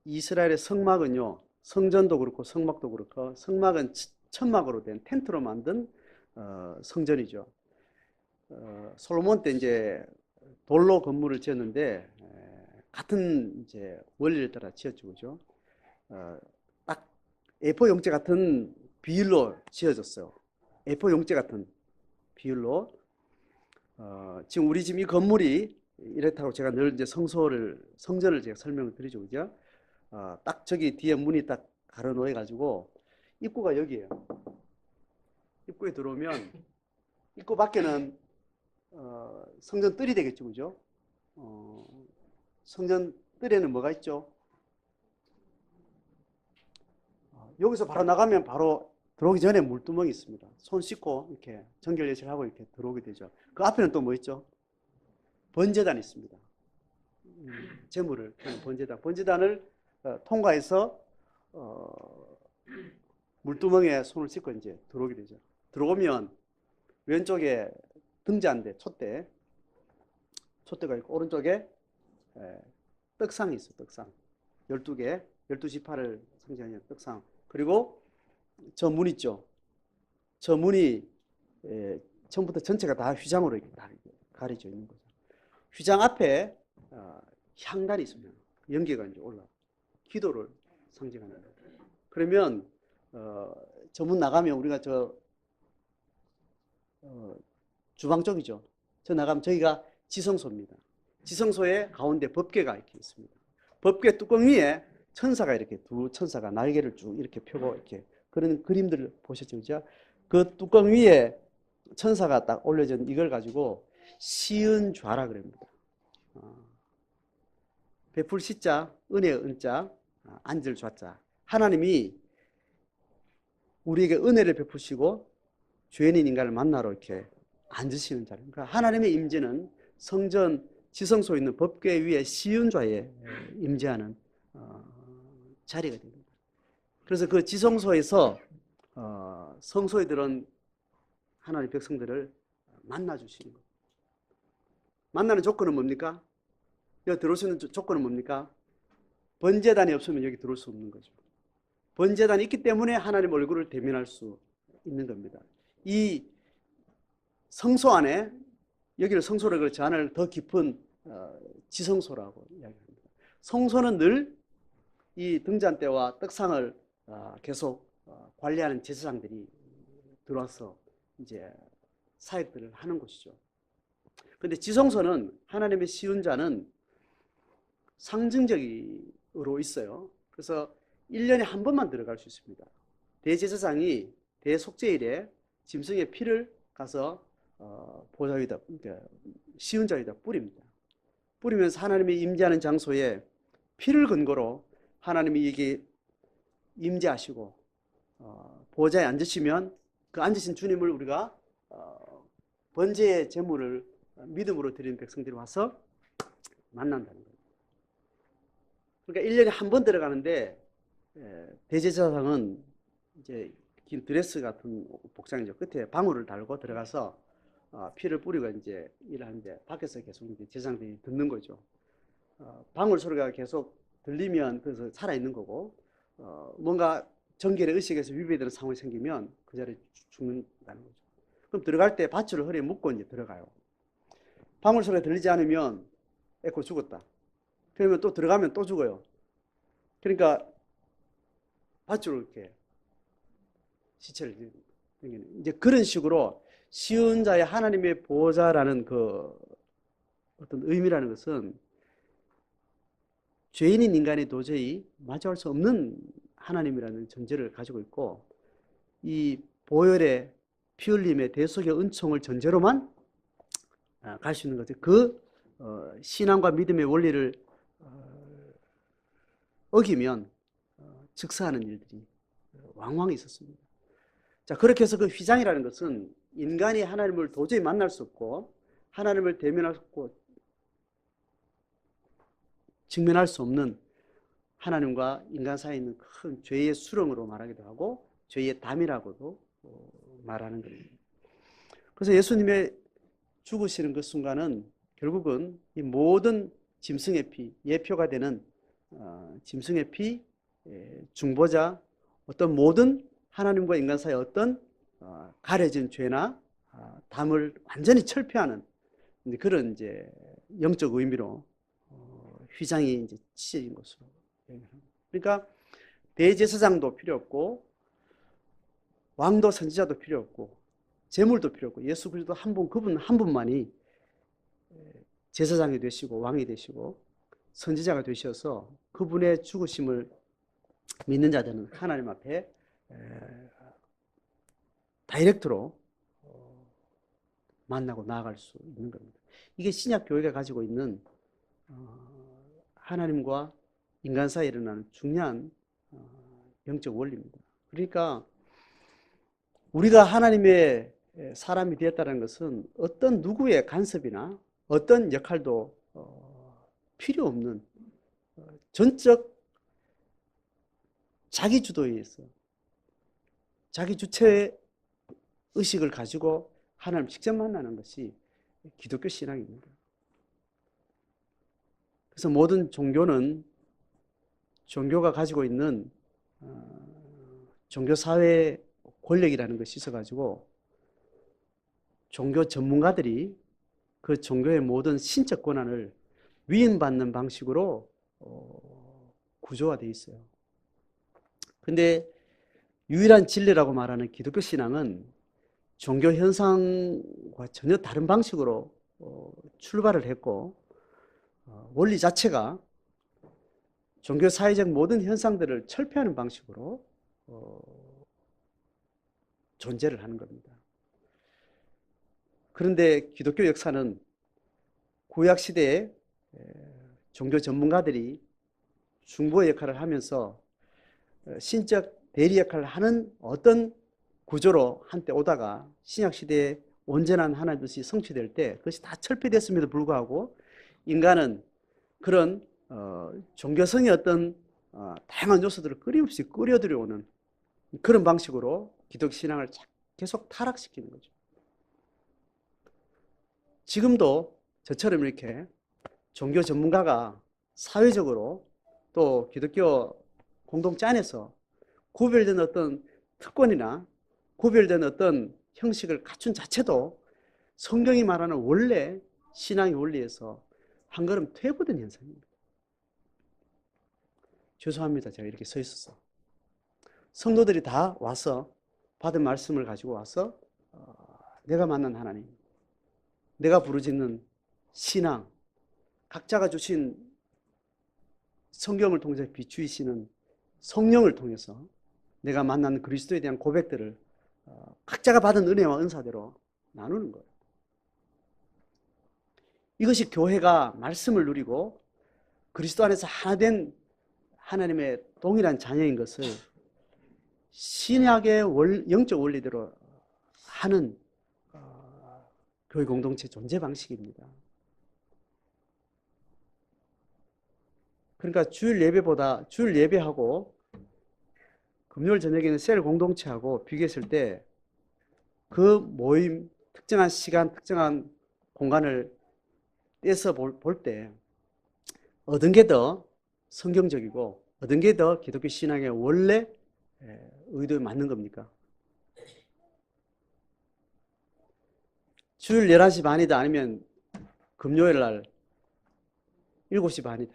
이스라엘의 성막은요, 성전도 그렇고 성막도 그렇고, 성막은 천막으로 된 텐트로 만든 성전이죠. 솔로몬 때 이제 돌로 건물을 지었는데 같은 이제 원리를 따라 지었죠, 그죠? 딱 A4 용지 같은 비율로 지어졌어요. A4 용지 같은 비율로. 지금 우리 집 이 건물이 이렇다고 제가 늘 이제 성전을 제가 설명을 드리죠, 그죠? 딱 저기 뒤에 문이 딱 가로 놓여 가지고 입구가 여기예요. 입구에 들어오면 입구 밖에는 성전 뜰이 되겠죠, 그죠? 성전 뜰에는 뭐가 있죠? 여기서 바로 나가면 바로 들어오기 전에 물두멍이 있습니다. 손 씻고 이렇게 정결 예식하고 이렇게 들어오게 되죠. 그 앞에는 또 뭐 있죠? 번제단이 있습니다. 제물을 번제단을 통과해서 물두멍에 손을 씻고 이제 들어오게 되죠. 들어오면 왼쪽에 등잔대, 촛대가 있고, 오른쪽에 떡상이 있어요. 떡상 12개, 12지파를 상징하는 떡상. 그리고 저 문 있죠. 저 문이 처음부터 전체가 다 휘장으로 이렇게 다 가려져 있는 거죠. 휘장 앞에 향단이 있으면 연기가 이제 올라, 기도를 상징하는 거예요. 그러면 저 문 나가면 우리가 주방 쪽이죠. 저 나가면 저희가 지성소입니다. 지성소의 가운데 법궤가 이렇게 있습니다. 법궤 뚜껑 위에 천사가 이렇게, 두 천사가 날개를 쭉 이렇게 펴고 이렇게, 그런 그림들을 보셨죠, 그죠? 그 뚜껑 위에 천사가 딱 올려진 이걸 가지고 시은좌라 그럽니다. 베풀 시자, 은혜의 은자, 앉을 좌자. 하나님이 우리에게 은혜를 베푸시고 죄인인 인간을 만나러 이렇게 앉으시는 자리. 그러니까 하나님의 임재는 성전 지성소에 있는 법궤 위에 시은좌에 임재하는 자리가 됩니다. 그래서 그 지성소에서 성소에 들은 하나님의 백성들을 만나 주시는 거예요. 만나는 조건은 뭡니까? 여기 들어올 수 있는 조건은 뭡니까? 번제단이 없으면 여기 들어올 수 없는 거죠. 번제단이 있기 때문에 하나님 얼굴을 대면할 수 있는 겁니다. 이 성소 안에, 여기를 성소라고 그렇지, 안을 더 깊은 지성소라고 이야기합니다. 성소는 늘 이 등잔대와 떡상을 계속 관리하는 제사장들이 들어와서 이제 사역들을 하는 곳이죠. 그런데 지성소는, 하나님의 시운자는 상징적으로 있어요. 그래서 1년에 한 번만 들어갈 수 있습니다. 대제사장이 대속죄일에 짐승의 피를 가서 보좌 위에다, 시은자 위에다 뿌립니다. 뿌리면서 하나님이 임재하는 장소에 피를 근거로 하나님이 이게 임재하시고 보좌에 앉으시면 그 앉으신 주님을 우리가 번제의 제물을 믿음으로 드리는 백성들이 와서 만난다는 거예요. 그러니까 1년에 한 번 들어가는데 대제사장은 이제 긴 드레스 같은 복장이죠. 끝에 방울을 달고 들어가서 피를 뿌리고 이제 일하는데 밖에서 계속 이제 제사장들이 듣는 거죠. 방울 소리가 계속 들리면 그래서 살아있는 거고 뭔가 정결의 의식에서 위배되는 상황이 생기면 그 자리에 죽는다는 거죠. 그럼 들어갈 때 밧줄을 허리에 묶고 이제 들어가요. 방울 소리가 들리지 않으면 에코 죽었다. 그러면 또 들어가면 또 죽어요. 그러니까 밧줄을 이렇게 시체를 당기는 이제 그런 식으로 시은 자의 하나님의 보호자라는 그 어떤 의미라는 것은 죄인인 인간이 도저히 마주할 수 없는 하나님이라는 전제를 가지고 있고 이 보혈의 피 흘림의 대속의 은총을 전제로만 갈 수 있는 거죠. 그 신앙과 믿음의 원리를 어기면 즉사하는 일들이 왕왕 있었습니다. 자, 그렇게 해서 그 휘장이라는 것은 인간이 하나님을 도저히 만날 수 없고 하나님을 대면할 수 없고 직면할 수 없는 하나님과 인간 사이에 있는 큰 죄의 수렁으로 말하기도 하고 죄의 담이라고도 말하는 겁니다. 그래서 예수님의 죽으시는 그 순간은 결국은 이 모든 짐승의 피, 예표가 되는 짐승의 피, 중보자, 어떤 모든 하나님과 인간 사이의 어떤 가려진 죄나 담을 완전히 철폐하는 그런 이제 영적 의미로 휘장이 이제 찢어진 것으로. 그러니까 대제사장도 필요 없고 왕도 선지자도 필요 없고 제물도 필요 없고 예수 그리스도 한 분, 그분 한 분만이 제사장이 되시고 왕이 되시고 선지자가 되셔서 그분의 죽으심을 믿는 자들은 하나님 앞에 다이렉트로 만나고 나아갈 수 있는 겁니다. 이게 신약 교회가 가지고 있는 하나님과 인간 사이에 일어나는 중요한 영적 원리입니다. 그러니까 우리가 하나님의 사람이 되었다는 것은 어떤 누구의 간섭이나 어떤 역할도 필요 없는 전적 자기 주도에 의해서 자기 주체 의식을 가지고 하나님을 직접 만나는 것이 기독교 신앙입니다. 그래서 모든 종교는 종교가 가지고 있는 종교 사회 권력이라는 것이 있어가지고 종교 전문가들이 그 종교의 모든 신적 권한을 위임받는 방식으로 구조화되어 있어요. 근데 유일한 진리라고 말하는 기독교 신앙은 종교 현상과 전혀 다른 방식으로 출발을 했고 원리 자체가 종교 사회적 모든 현상들을 철폐하는 방식으로 존재를 하는 겁니다. 그런데 기독교 역사는 구약 시대에 종교 전문가들이 중보의 역할을 하면서 신적 대리 역할을 하는 어떤 구조로 한때 오다가 신약 시대에 온전한 하나님의 뜻이 성취될 때 그것이 다 철폐됐음에도 불구하고 인간은 그런 종교성의 어떤 다양한 요소들을 끊임없이 끌어들여오는 그런 방식으로 기독교 신앙을 계속 타락시키는 거죠. 지금도 저처럼 이렇게 종교 전문가가 사회적으로 또 기독교 공동체 안에서 구별된 어떤 특권이나 구별된 어떤 형식을 갖춘 자체도 성경이 말하는 원래 신앙의 원리에서 한 걸음 퇴보된 현상입니다. 죄송합니다. 제가 이렇게 서 있어서. 성도들이 다 와서 받은 말씀을 가지고 와서 내가 만난 하나님, 내가 부르짖는 신앙, 각자가 주신 성경을 통해서 비추이시는 성령을 통해서 내가 만난 그리스도에 대한 고백들을 각자가 받은 은혜와 은사대로 나누는 거예요. 이것이 교회가 말씀을 누리고 그리스도 안에서 하나 된 하나님의 동일한 자녀인 것을 신약의 영적 원리대로 하는 교회 공동체 존재 방식입니다. 그러니까 주일 예배하고 금요일 저녁에는 셀 공동체하고 비교했을 때 그 모임, 특정한 시간, 특정한 공간을 떼서 볼 때 어떤 게 더 성경적이고 어떤 게 더 기독교 신앙의 원래 의도에 맞는 겁니까? 주일 11시 반이다 아니면 금요일 날 7시 반이다.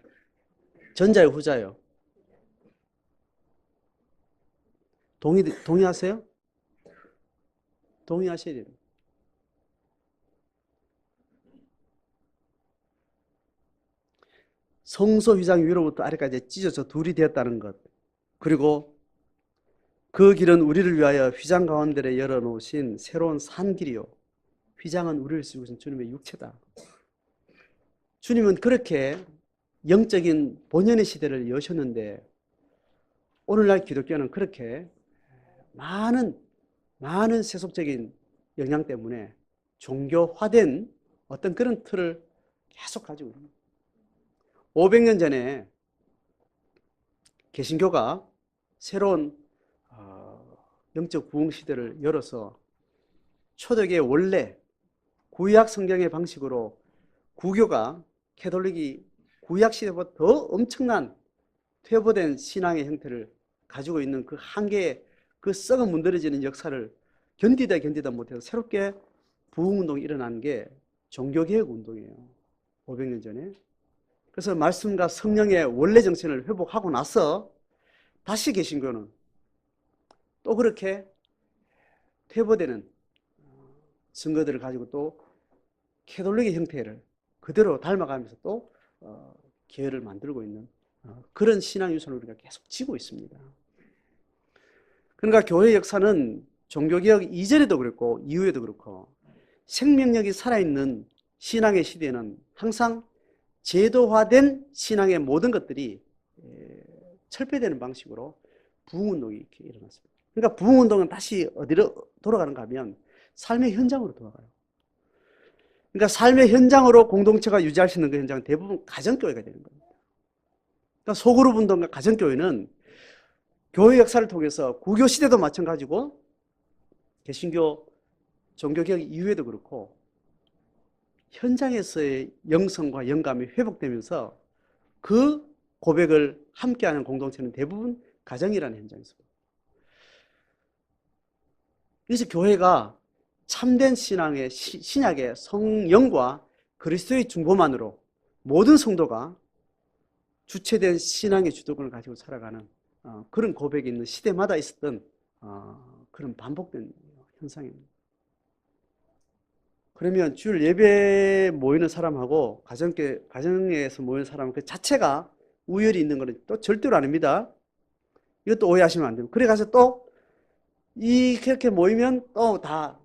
전자요, 후자요? 동의하세요? 동의하셔야 됩니다. 성소 휘장 위로부터 아래까지 찢어져 둘이 되었다는 것. 그리고 그 길은 우리를 위하여 휘장 가운데에 열어놓으신 새로운 산길이요. 휘장은 우리를 쓰고 계신 주님의 육체다. 주님은 그렇게 영적인 본연의 시대를 여셨는데 오늘날 기독교는 그렇게 많은 세속적인 영향 때문에 종교화된 어떤 그런 틀을 계속 가지고 있습니다. 500년 전에 개신교가 새로운 영적 부흥 시대를 열어서 초대교의 원래 구약 성경의 방식으로 구교가 캐톨릭이 구약 시대보다 더 엄청난 퇴보된 신앙의 형태를 가지고 있는 그 한계의 그 썩어 문드러지는 역사를 견디다 못해서 새롭게 부흥운동이 일어난 게 종교개혁 운동이에요. 500년 전에. 그래서 말씀과 성령의 원래 정신을 회복하고 나서 다시 개신교는 또 그렇게 퇴보되는 증거들을 가지고 또 캐톨릭의 형태를 그대로 닮아가면서 또 교회를 만들고 있는 그런 신앙 유산을 우리가 계속 지고 있습니다. 그러니까 교회 역사는 종교개혁 이전에도 그렇고 이후에도 그렇고 생명력이 살아있는 신앙의 시대에는 항상 제도화된 신앙의 모든 것들이 철폐되는 방식으로 부흥운동이 이렇게 일어났습니다. 그러니까 부흥운동은 다시 어디로 돌아가는가 하면 삶의 현장으로 돌아가요. 그러니까 삶의 현장으로 공동체가 유지할 수 있는 그 현장은 대부분 가정교회가 되는 겁니다. 그러니까 소그룹 운동과 가정교회는 교회 역사를 통해서 구교 시대도 마찬가지고 개신교 종교개혁 이후에도 그렇고 현장에서의 영성과 영감이 회복되면서 그 고백을 함께하는 공동체는 대부분 가정이라는 현장에서. 그래서 교회가 참된 신앙의 신약의 성령과 그리스도의 중보만으로 모든 성도가 주체된 신앙의 주도권을 가지고 살아가는 그런 고백이 있는 시대마다 있었던 그런 반복된 현상입니다. 그러면 주일 예배에 모이는 사람하고 가정에서 모이는 사람 그 자체가 우열이 있는 것은 또 절대로 아닙니다. 이것도 오해하시면 안 돼요. 그래 가서 또 그렇게 모이면 또 다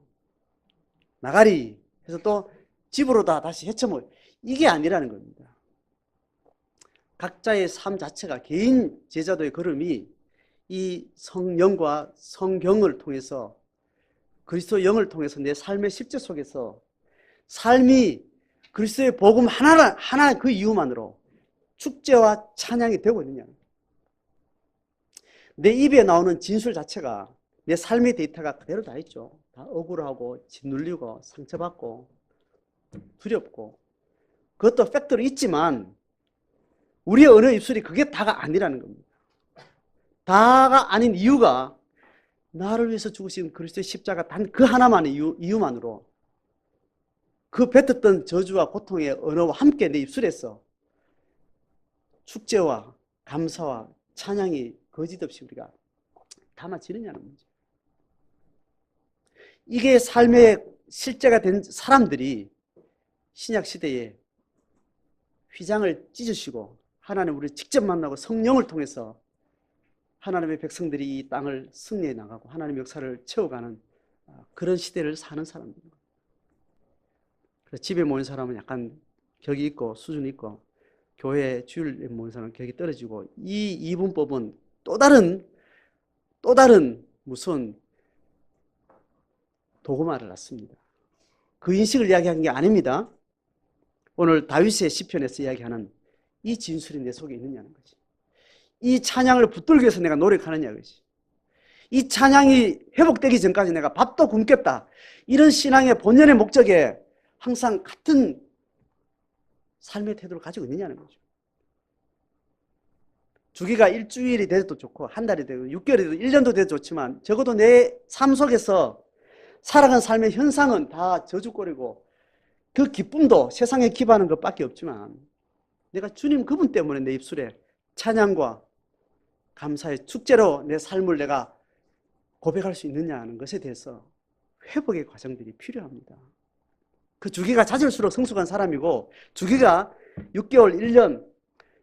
나가리 해서 또 집으로 다시 헤쳐모여. 이게 아니라는 겁니다. 각자의 삶 자체가 개인 제자도의 걸음이 이 성령과 성경을 통해서 그리스도 영을 통해서 내 삶의 실제 속에서 삶이 그리스도의 복음 하나 그 이유만으로 축제와 찬양이 되고 있느냐. 내 입에 나오는 진술 자체가 내 삶의 데이터가 그대로 다 있죠. 다 억울하고 짓눌리고 상처받고 두렵고 그것도 팩트로 있지만 우리의 언어 입술이 그게 다가 아니라는 겁니다. 다가 아닌 이유가 나를 위해서 죽으신 그리스도의 십자가 단 그 하나만의 이유만으로 그 뱉었던 저주와 고통의 언어와 함께 내 입술에서 축제와 감사와 찬양이 거짓없이 우리가 담아지느냐는 문제. 이게 삶의 실제가 된 사람들이 신약 시대에 휘장을 찢으시고 하나님 우리를 직접 만나고 성령을 통해서 하나님의 백성들이 이 땅을 승리해 나가고 하나님의 역사를 채워가는 그런 시대를 사는 사람들입니다. 그래서 집에 모인 사람은 약간 격이 있고 수준이 있고 교회 주일에 모인 사람은 격이 떨어지고 이 이분법은 또 다른 무슨 도구마를 놨습니다. 그 인식을 이야기한 게 아닙니다. 오늘 다윗의 시편에서 이야기하는 이 진술이 내 속에 있느냐는 거지. 이 찬양을 붙들기 위해서 내가 노력하느냐 그지. 이 찬양이 회복되기 전까지 내가 밥도 굶겠다. 이런 신앙의 본연의 목적에 항상 같은 삶의 태도를 가지고 있느냐는 거죠. 주기가 일주일이 돼도 좋고 한 달이 되고 6개월이 돼도 1년도 돼도 좋지만 적어도 내 삶 속에서 살아가는 삶의 현상은 다 저주거리고 그 기쁨도 세상에 기반한 것밖에 없지만 내가 주님 그분 때문에 내 입술에 찬양과 감사의 축제로 내 삶을 내가 고백할 수 있느냐는 것에 대해서 회복의 과정들이 필요합니다. 그 주기가 잦을수록 성숙한 사람이고 주기가 6개월, 1년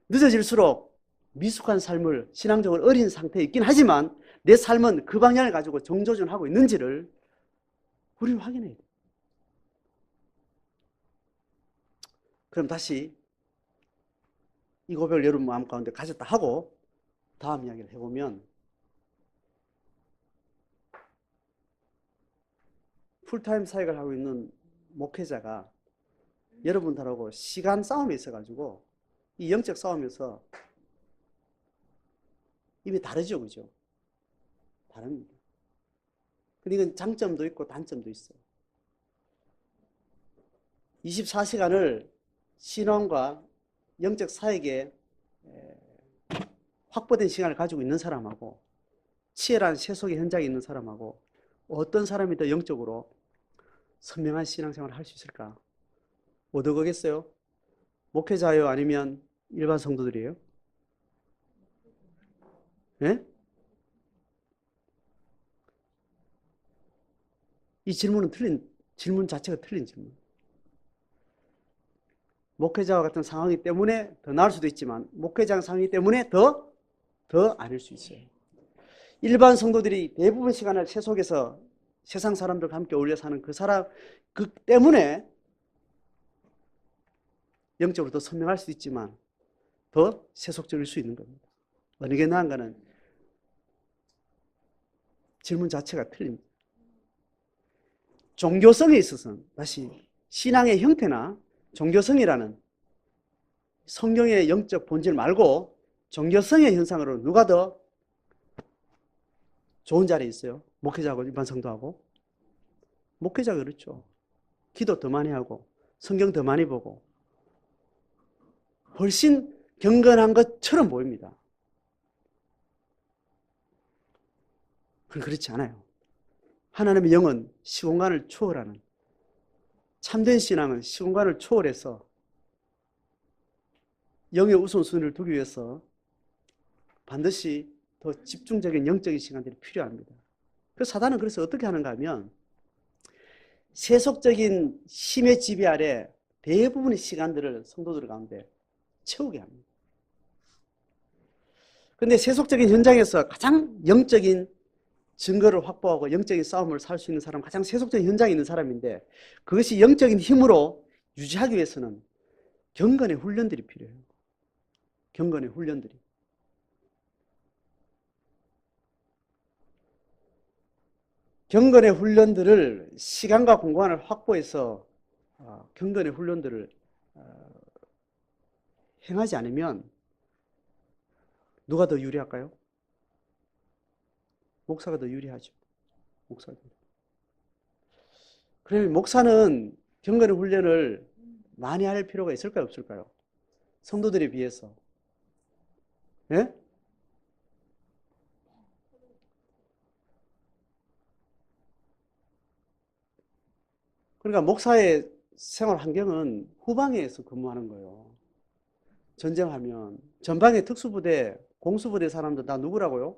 늦어질수록 미숙한 삶을 신앙적으로 어린 상태에 있긴 하지만 내 삶은 그 방향을 가지고 정조준하고 있는지를 우리는 확인해야 돼요. 그럼 다시 이 고백을 여러분 마음 가운데 가졌다 하고 다음 이야기를 해보면 풀타임 사역을 하고 있는 목회자가 여러분들하고 시간 싸움이 있어가지고 이 영적 싸움에서 이미 다르죠, 그죠? 다릅니다. 근데 이건 장점도 있고 단점도 있어요. 24시간을 신앙과 영적 사역에 확보된 시간을 가지고 있는 사람하고 치열한 세속의 현장에 있는 사람하고 어떤 사람이 더 영적으로 선명한 신앙생활을 할 수 있을까? 어디 거겠어요? 목회자요? 아니면 일반 성도들이에요? 예? 이 질문은 질문 자체가 틀린 질문. 목회자와 같은 상황이기 때문에 더 나을 수도 있지만 목회자 상황이기 때문에 더 아닐 수 있어요. 일반 성도들이 대부분 시간을 세속에서 세상 사람들과 함께 어울려 사는 그 때문에 영적으로 더 선명할 수 있지만 더 세속적일 수 있는 겁니다. 어느 게 나은가는 질문 자체가 틀립니다. 종교성에 있어서는 다시 신앙의 형태나 종교성이라는 성경의 영적 본질 말고 종교성의 현상으로 누가 더 좋은 자리에 있어요? 목회자하고 일반 성도하고? 목회자가 그렇죠. 기도 더 많이 하고 성경 더 많이 보고 훨씬 경건한 것처럼 보입니다. 그렇지 않아요. 하나님의 영은 시공간을 초월하는, 참된 신앙은 시공간을 초월해서 영의 우선순위를 두기 위해서 반드시 더 집중적인 영적인 시간들이 필요합니다. 그래서 사단은 그래서 어떻게 하는가 하면 세속적인 힘의 지배 아래 대부분의 시간들을 성도들 가운데 채우게 합니다. 그런데 세속적인 현장에서 가장 영적인 증거를 확보하고 영적인 싸움을 살 수 있는 사람은 가장 세속적인 현장에 있는 사람인데 그것이 영적인 힘으로 유지하기 위해서는 경건의 훈련들이 필요해요. 경건의 훈련들이. 경건의 훈련들을 시간과 공간을 확보해서 경건의 훈련들을 행하지 않으면 누가 더 유리할까요? 목사가 더 유리하죠. 목사가. 그러면 목사는 경건의 훈련을 많이 할 필요가 있을까요? 없을까요? 성도들에 비해서. 예? 그러니까 목사의 생활 환경은 후방에서 근무하는 거예요. 전쟁하면 전방의 특수부대, 공수부대 사람들 다 누구라고요?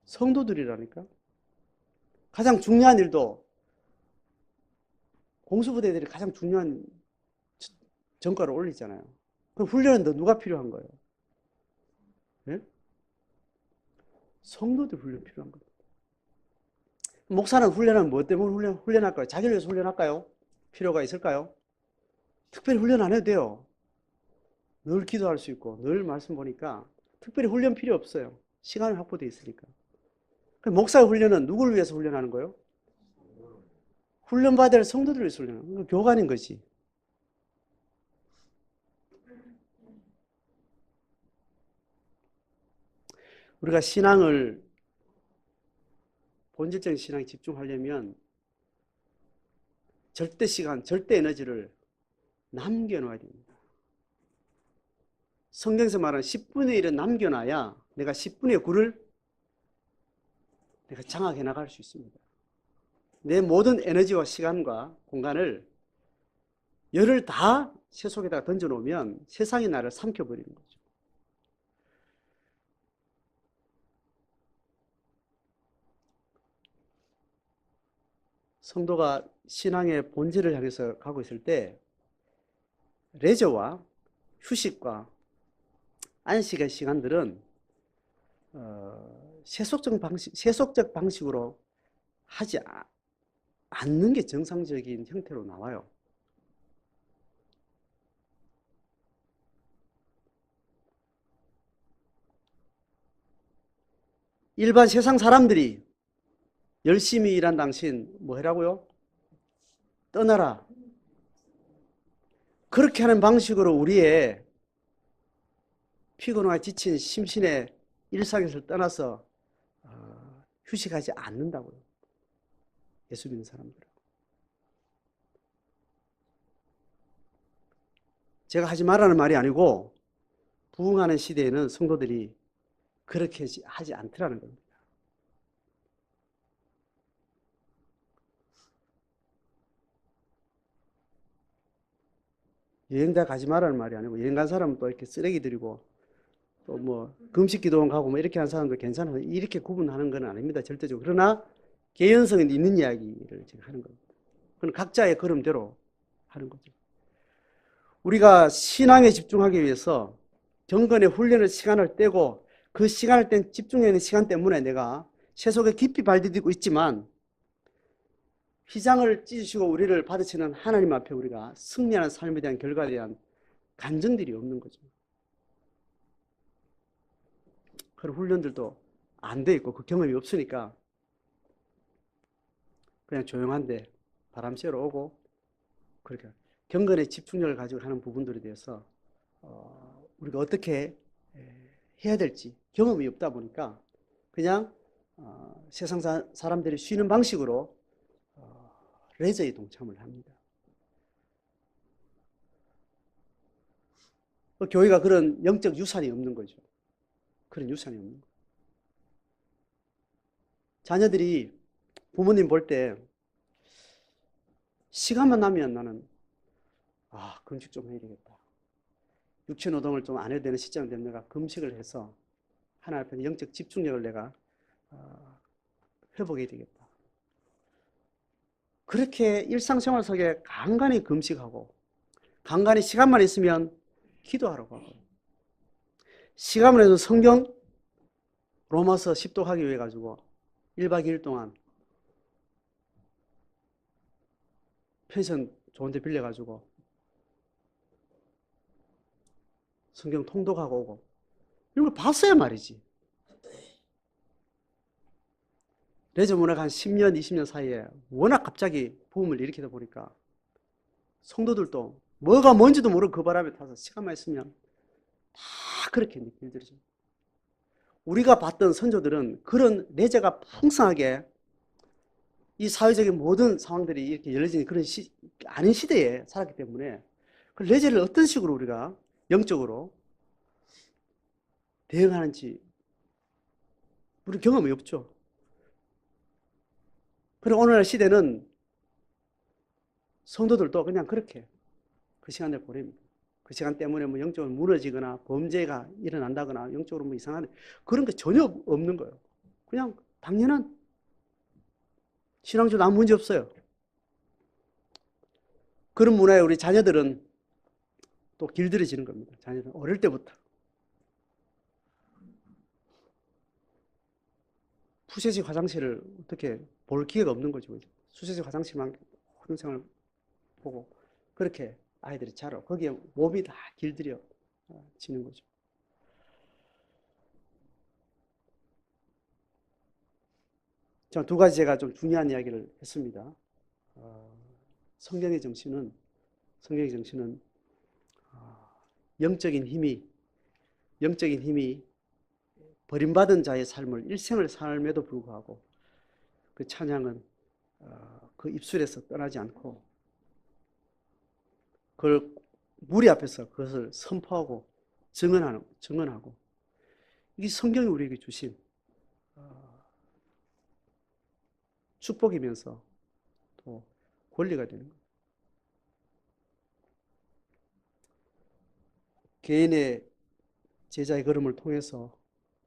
성도들이라니까. 가장 중요한 일도 공수부대들이 가장 중요한 전과를 올리잖아요. 그럼 훈련은 더 누가 필요한 거예요? 예? 성도들 훈련 필요한 거예요. 목사는 훈련은 뭐 때문에 훈련할까요? 자기를 위해서 훈련할까요? 필요가 있을까요? 특별히 훈련 안 해도 돼요. 늘 기도할 수 있고 늘 말씀 보니까 특별히 훈련 필요 없어요. 시간이 확보되어 있으니까. 목사 훈련은 누구를 위해서 훈련하는 거예요? 훈련받아야 될 성도들을 위해서 훈련하는 거예요. 교관인 거지. 우리가 신앙을 본질적인 신앙에 집중하려면 절대 시간, 절대 에너지를 남겨놔야 됩니다. 성경에서 말하는 10분의 1은 남겨놔야 내가 10분의 9를 내가 장악해 나갈 수 있습니다. 내 모든 에너지와 시간과 공간을 열을 다 세속에다가 던져놓으면 세상이 나를 삼켜버리는 거죠. 성도가 신앙의 본질을 향해서 가고 있을 때 레저와 휴식과 안식의 시간들은 세속적 방식으로 하지 않는 게 정상적인 형태로 나와요. 일반 세상 사람들이 열심히 일한 당신 뭐 해라고요? 떠나라. 그렇게 하는 방식으로 우리의 피곤하고 지친 심신의 일상에서 떠나서 휴식하지 않는다고요. 예수 믿는 사람들은. 제가 하지 말라는 말이 아니고 부흥하는 시대에는 성도들이 그렇게 하지 않더라는 겁니다. 여행자 가지 말라는 말이 아니고 여행 간 사람은 또 이렇게 쓰레기들이고 또 뭐 금식 기도원 가고 뭐 이렇게 한 사람도 괜찮아요. 이렇게 구분하는 건 아닙니다. 절대적으로. 그러나 개연성이 있는 이야기를 제가 하는 겁니다. 그건 각자의 걸음대로 하는 거죠. 우리가 신앙에 집중하기 위해서 경건의 훈련의 시간을 떼고 그 시간을 뗀 집중하는 시간 때문에 내가 세속에 깊이 발디디고 있지만 휘장을 찢으시고 우리를 받으시는 하나님 앞에 우리가 승리하는 삶에 대한 결과에 대한 간증들이 없는 거죠. 그런 훈련들도 안 돼 있고 그 경험이 없으니까 그냥 조용한데 바람 쐬러 오고 그렇게 경건의 집중력을 가지고 하는 부분들에 대해서 우리가 어떻게 해야 될지 경험이 없다 보니까 그냥 세상 사람들이 쉬는 방식으로 레저에 동참을 합니다. 교회가 그런 영적 유산이 없는 거죠. 그런 유산이 없는 거예요. 자녀들이 부모님 볼 때 시간만 나면 나는 금식 좀 해야 되겠다. 육체 노동을 좀 안 해도 되는 시점 되면 내가 금식을 해서 하나님 앞에 영적 집중력을 내가 회복해야 되겠다. 그렇게 일상생활 속에 간간히 금식하고 간간히 시간만 있으면 기도하라고 하고 시간만 해도 성경 로마서 10도 하기 위해 가지고 1박 2일 동안 펜션 좋은 데 빌려가지고 성경 통독하고 오고 이런 걸 봤어야 말이지. 레저 문화가 한 10년, 20년 사이에 워낙 갑자기 붐을 일으키다 보니까 성도들도 뭐가 뭔지도 모르고 그 바람에 타서 시간만 있으면 다 그렇게 일들이죠. 우리가 봤던 선조들은 그런 레저가 풍성하게 이 사회적인 모든 상황들이 이렇게 열려진 그런 아닌 시대에 살았기 때문에 그 레저를 어떤 식으로 우리가 영적으로 대응하는지 우리 경험이 없죠. 그리고 오늘날 시대는 성도들도 그냥 그렇게 그 시간을 보냅니다. 그 시간 때문에 뭐 영적으로 무너지거나 범죄가 일어난다거나 영적으로 뭐 이상한 그런 게 전혀 없는 거예요. 그냥 당연한 신앙적으로 아무 문제 없어요. 그런 문화에 우리 자녀들은 또 길들여지는 겁니다. 자녀들은 어릴 때부터. 푸세식 화장실을 어떻게 볼 기회가 없는 거죠. 수세식 화장실만 모든 생활을 보고 그렇게 아이들이 자라. 거기에 몸이 다 길들여지는 거죠. 자, 두 가지 제가 좀 중요한 이야기를 했습니다. 어, 성경의 정신은 성경의 정신은 어, 영적인 힘이 영적인 힘이 버림받은 자의 삶을 일생을 삶에도 불구하고 그 찬양은 그 입술에서 떠나지 않고 그걸 무리 앞에서 그것을 선포하고 증언하고 이게 성경이 우리에게 주신 축복이면서 또 권리가 되는 거예요. 개인의 제자의 걸음을 통해서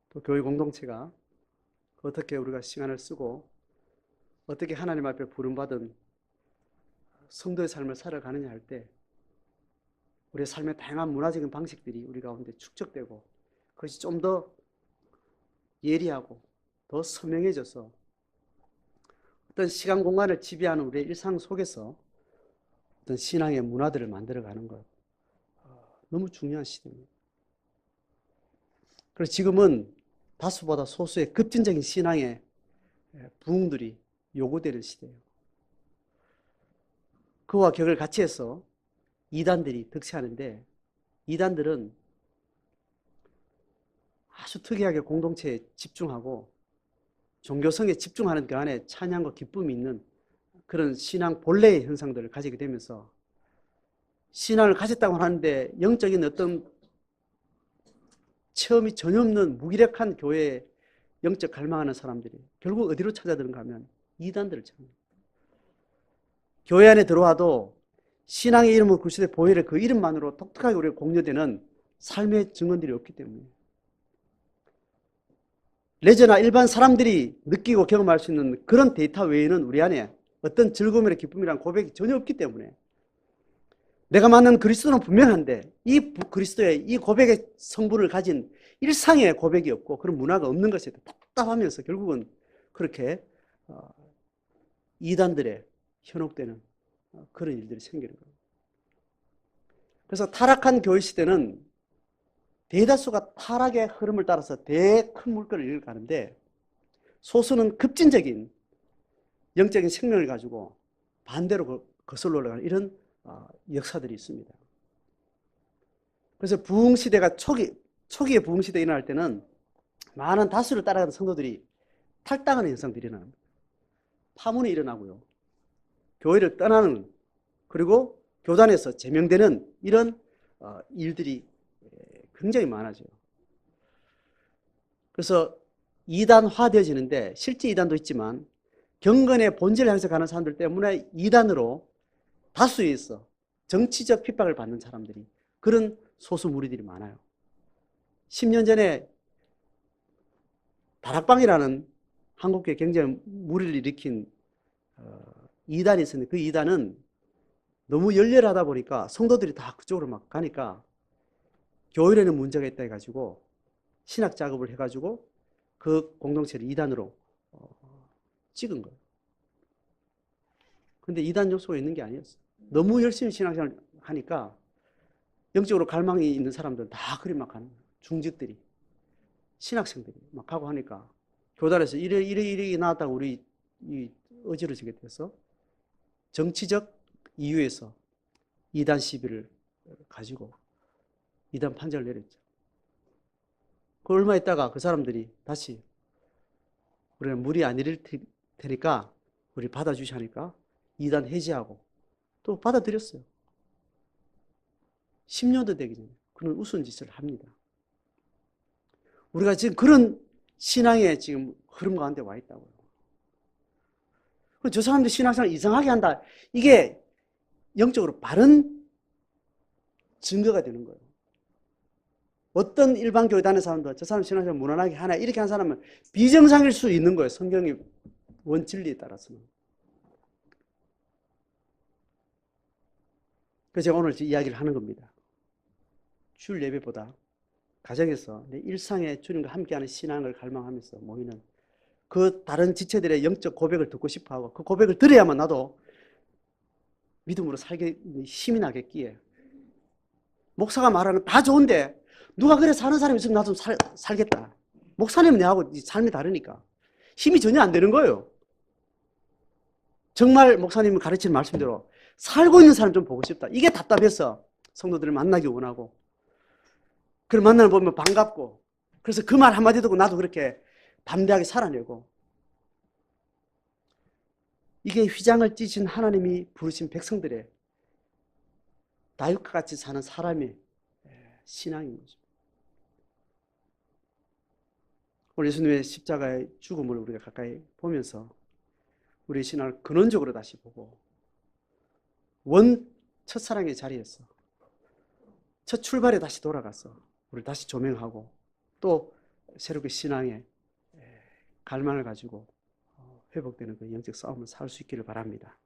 또 교회 공동체가 어떻게 우리가 시간을 쓰고 어떻게 하나님 앞에 부름받은 성도의 삶을 살아가느냐 할 때 우리의 삶의 다양한 문화적인 방식들이 우리 가운데 축적되고 그것이 좀 더 예리하고 더 선명해져서 어떤 시간 공간을 지배하는 우리의 일상 속에서 어떤 신앙의 문화들을 만들어가는 것 너무 중요한 시대입니다. 그래서 지금은 다수보다 소수의 급진적인 신앙의 부흥들이 요구되는 시대예요. 그와 격을 같이 해서 이단들이 득세하는데 이단들은 아주 특이하게 공동체에 집중하고 종교성에 집중하는 그 안에 찬양과 기쁨이 있는 그런 신앙 본래의 현상들을 가지게 되면서 신앙을 가졌다고 하는데 영적인 어떤 체험이 전혀 없는 무기력한 교회에 영적 갈망하는 사람들이 결국 어디로 찾아드는가 하면 이단들을 찾습니다. 교회 안에 들어와도 신앙의 이름을 구시되 보혈의 그 이름만으로 독특하게 우리가 공유되는 삶의 증언들이 없기 때문에 레저나 일반 사람들이 느끼고 경험할 수 있는 그런 데이터 외에는 우리 안에 어떤 즐거움이나 기쁨이란 고백이 전혀 없기 때문에 내가 만난 그리스도는 분명한데 이 그리스도의 이 고백의 성분을 가진 일상의 고백이 없고 그런 문화가 없는 것에 답답하면서 결국은 그렇게 이단들에 현혹되는 그런 일들이 생기는 거예요. 그래서 타락한 교회 시대는 대다수가 타락의 흐름을 따라서 큰 물결을 이어가는데 소수는 급진적인 영적인 생명을 가지고 반대로 거슬러 올라가는 이런 역사들이 있습니다. 그래서 부흥시대가 초기에 부흥시대에 일어날 때는 많은 다수를 따라가는 성도들이 탈당하는 현상들이 일어납니다. 파문이 일어나고요. 교회를 떠나는 그리고 교단에서 제명되는 이런 일들이 굉장히 많아져요. 그래서 이단화되어지는데 실제 이단도 있지만 경건의 본질을 향해서 가는 사람들 때문에 이단으로 다수에 있어 정치적 핍박을 받는 사람들이 그런 소수 무리들이 많아요. 10년 전에 다락방이라는 한국교회 굉장히 무리를 일으킨 이단이 있었는데 그 이단은 너무 열렬하다 보니까 성도들이 다 그쪽으로 막 가니까 교회에는 문제가 있다 해가지고 신학 작업을 해가지고 그 공동체를 이단으로 찍은 거예요. 근데 이단 요소가 있는 게 아니었어요. 너무 열심히 신학생활을 하니까 영적으로 갈망이 있는 사람들은 다 그리 막 가는 거예요. 중직들이 신학생들이 막 하고 하니까 교단에서 이래 나왔다고 우리 어지러지게 돼서 정치적 이유에서 이단 시비를 가지고 이단 판결을 내렸죠. 그 얼마 있다가 그 사람들이 다시 우리는 물이 안 일을 테니까 우리 받아주시니까 이단 해지하고 또 받아들였어요. 10년도 되기 전에 그런 우스운 짓을 합니다. 우리가 지금 그런 신앙의 지금 흐름 가운데 와 있다고요. 저 사람들 신앙생활 이상하게 한다. 이게 영적으로 바른 증거가 되는 거예요. 어떤 일반 교회 다니는 사람도 저 사람 신앙생활 무난하게 하나 이렇게 한 사람은 비정상일 수 있는 거예요. 성경의 원진리에 따라서는. 그래서 제가 오늘 이야기를 하는 겁니다. 주일 예배보다 가정에서 내 일상에 주님과 함께하는 신앙을 갈망하면서 모이는 그 다른 지체들의 영적 고백을 듣고 싶어하고 그 고백을 들어야만 나도 믿음으로 살게 힘이 나겠기에. 목사가 말하는 거 다 좋은데 누가 그래 사는 사람이 있으면 나도 살겠다. 목사님은 내하고 삶이 다르니까 힘이 전혀 안 되는 거예요. 정말 목사님이 가르치는 말씀대로 살고 있는 사람 좀 보고 싶다. 이게 답답해서 성도들을 만나기 원하고, 그걸 만나는 보면 반갑고, 그래서 그 말 한마디 듣고 나도 그렇게 담대하게 살아내고, 이게 휘장을 찢은 하나님이 부르신 백성들의 다윗과 같이 사는 사람의 신앙인 거죠. 오늘 예수님의 십자가의 죽음을 우리가 가까이 보면서 우리 신앙을 근원적으로 다시 보고, 원 첫사랑의 자리에서 첫 출발에 다시 돌아가서 우리를 다시 조명하고, 또 새롭게 신앙의 갈망을 가지고 회복되는 그 영적 싸움을 살 수 있기를 바랍니다.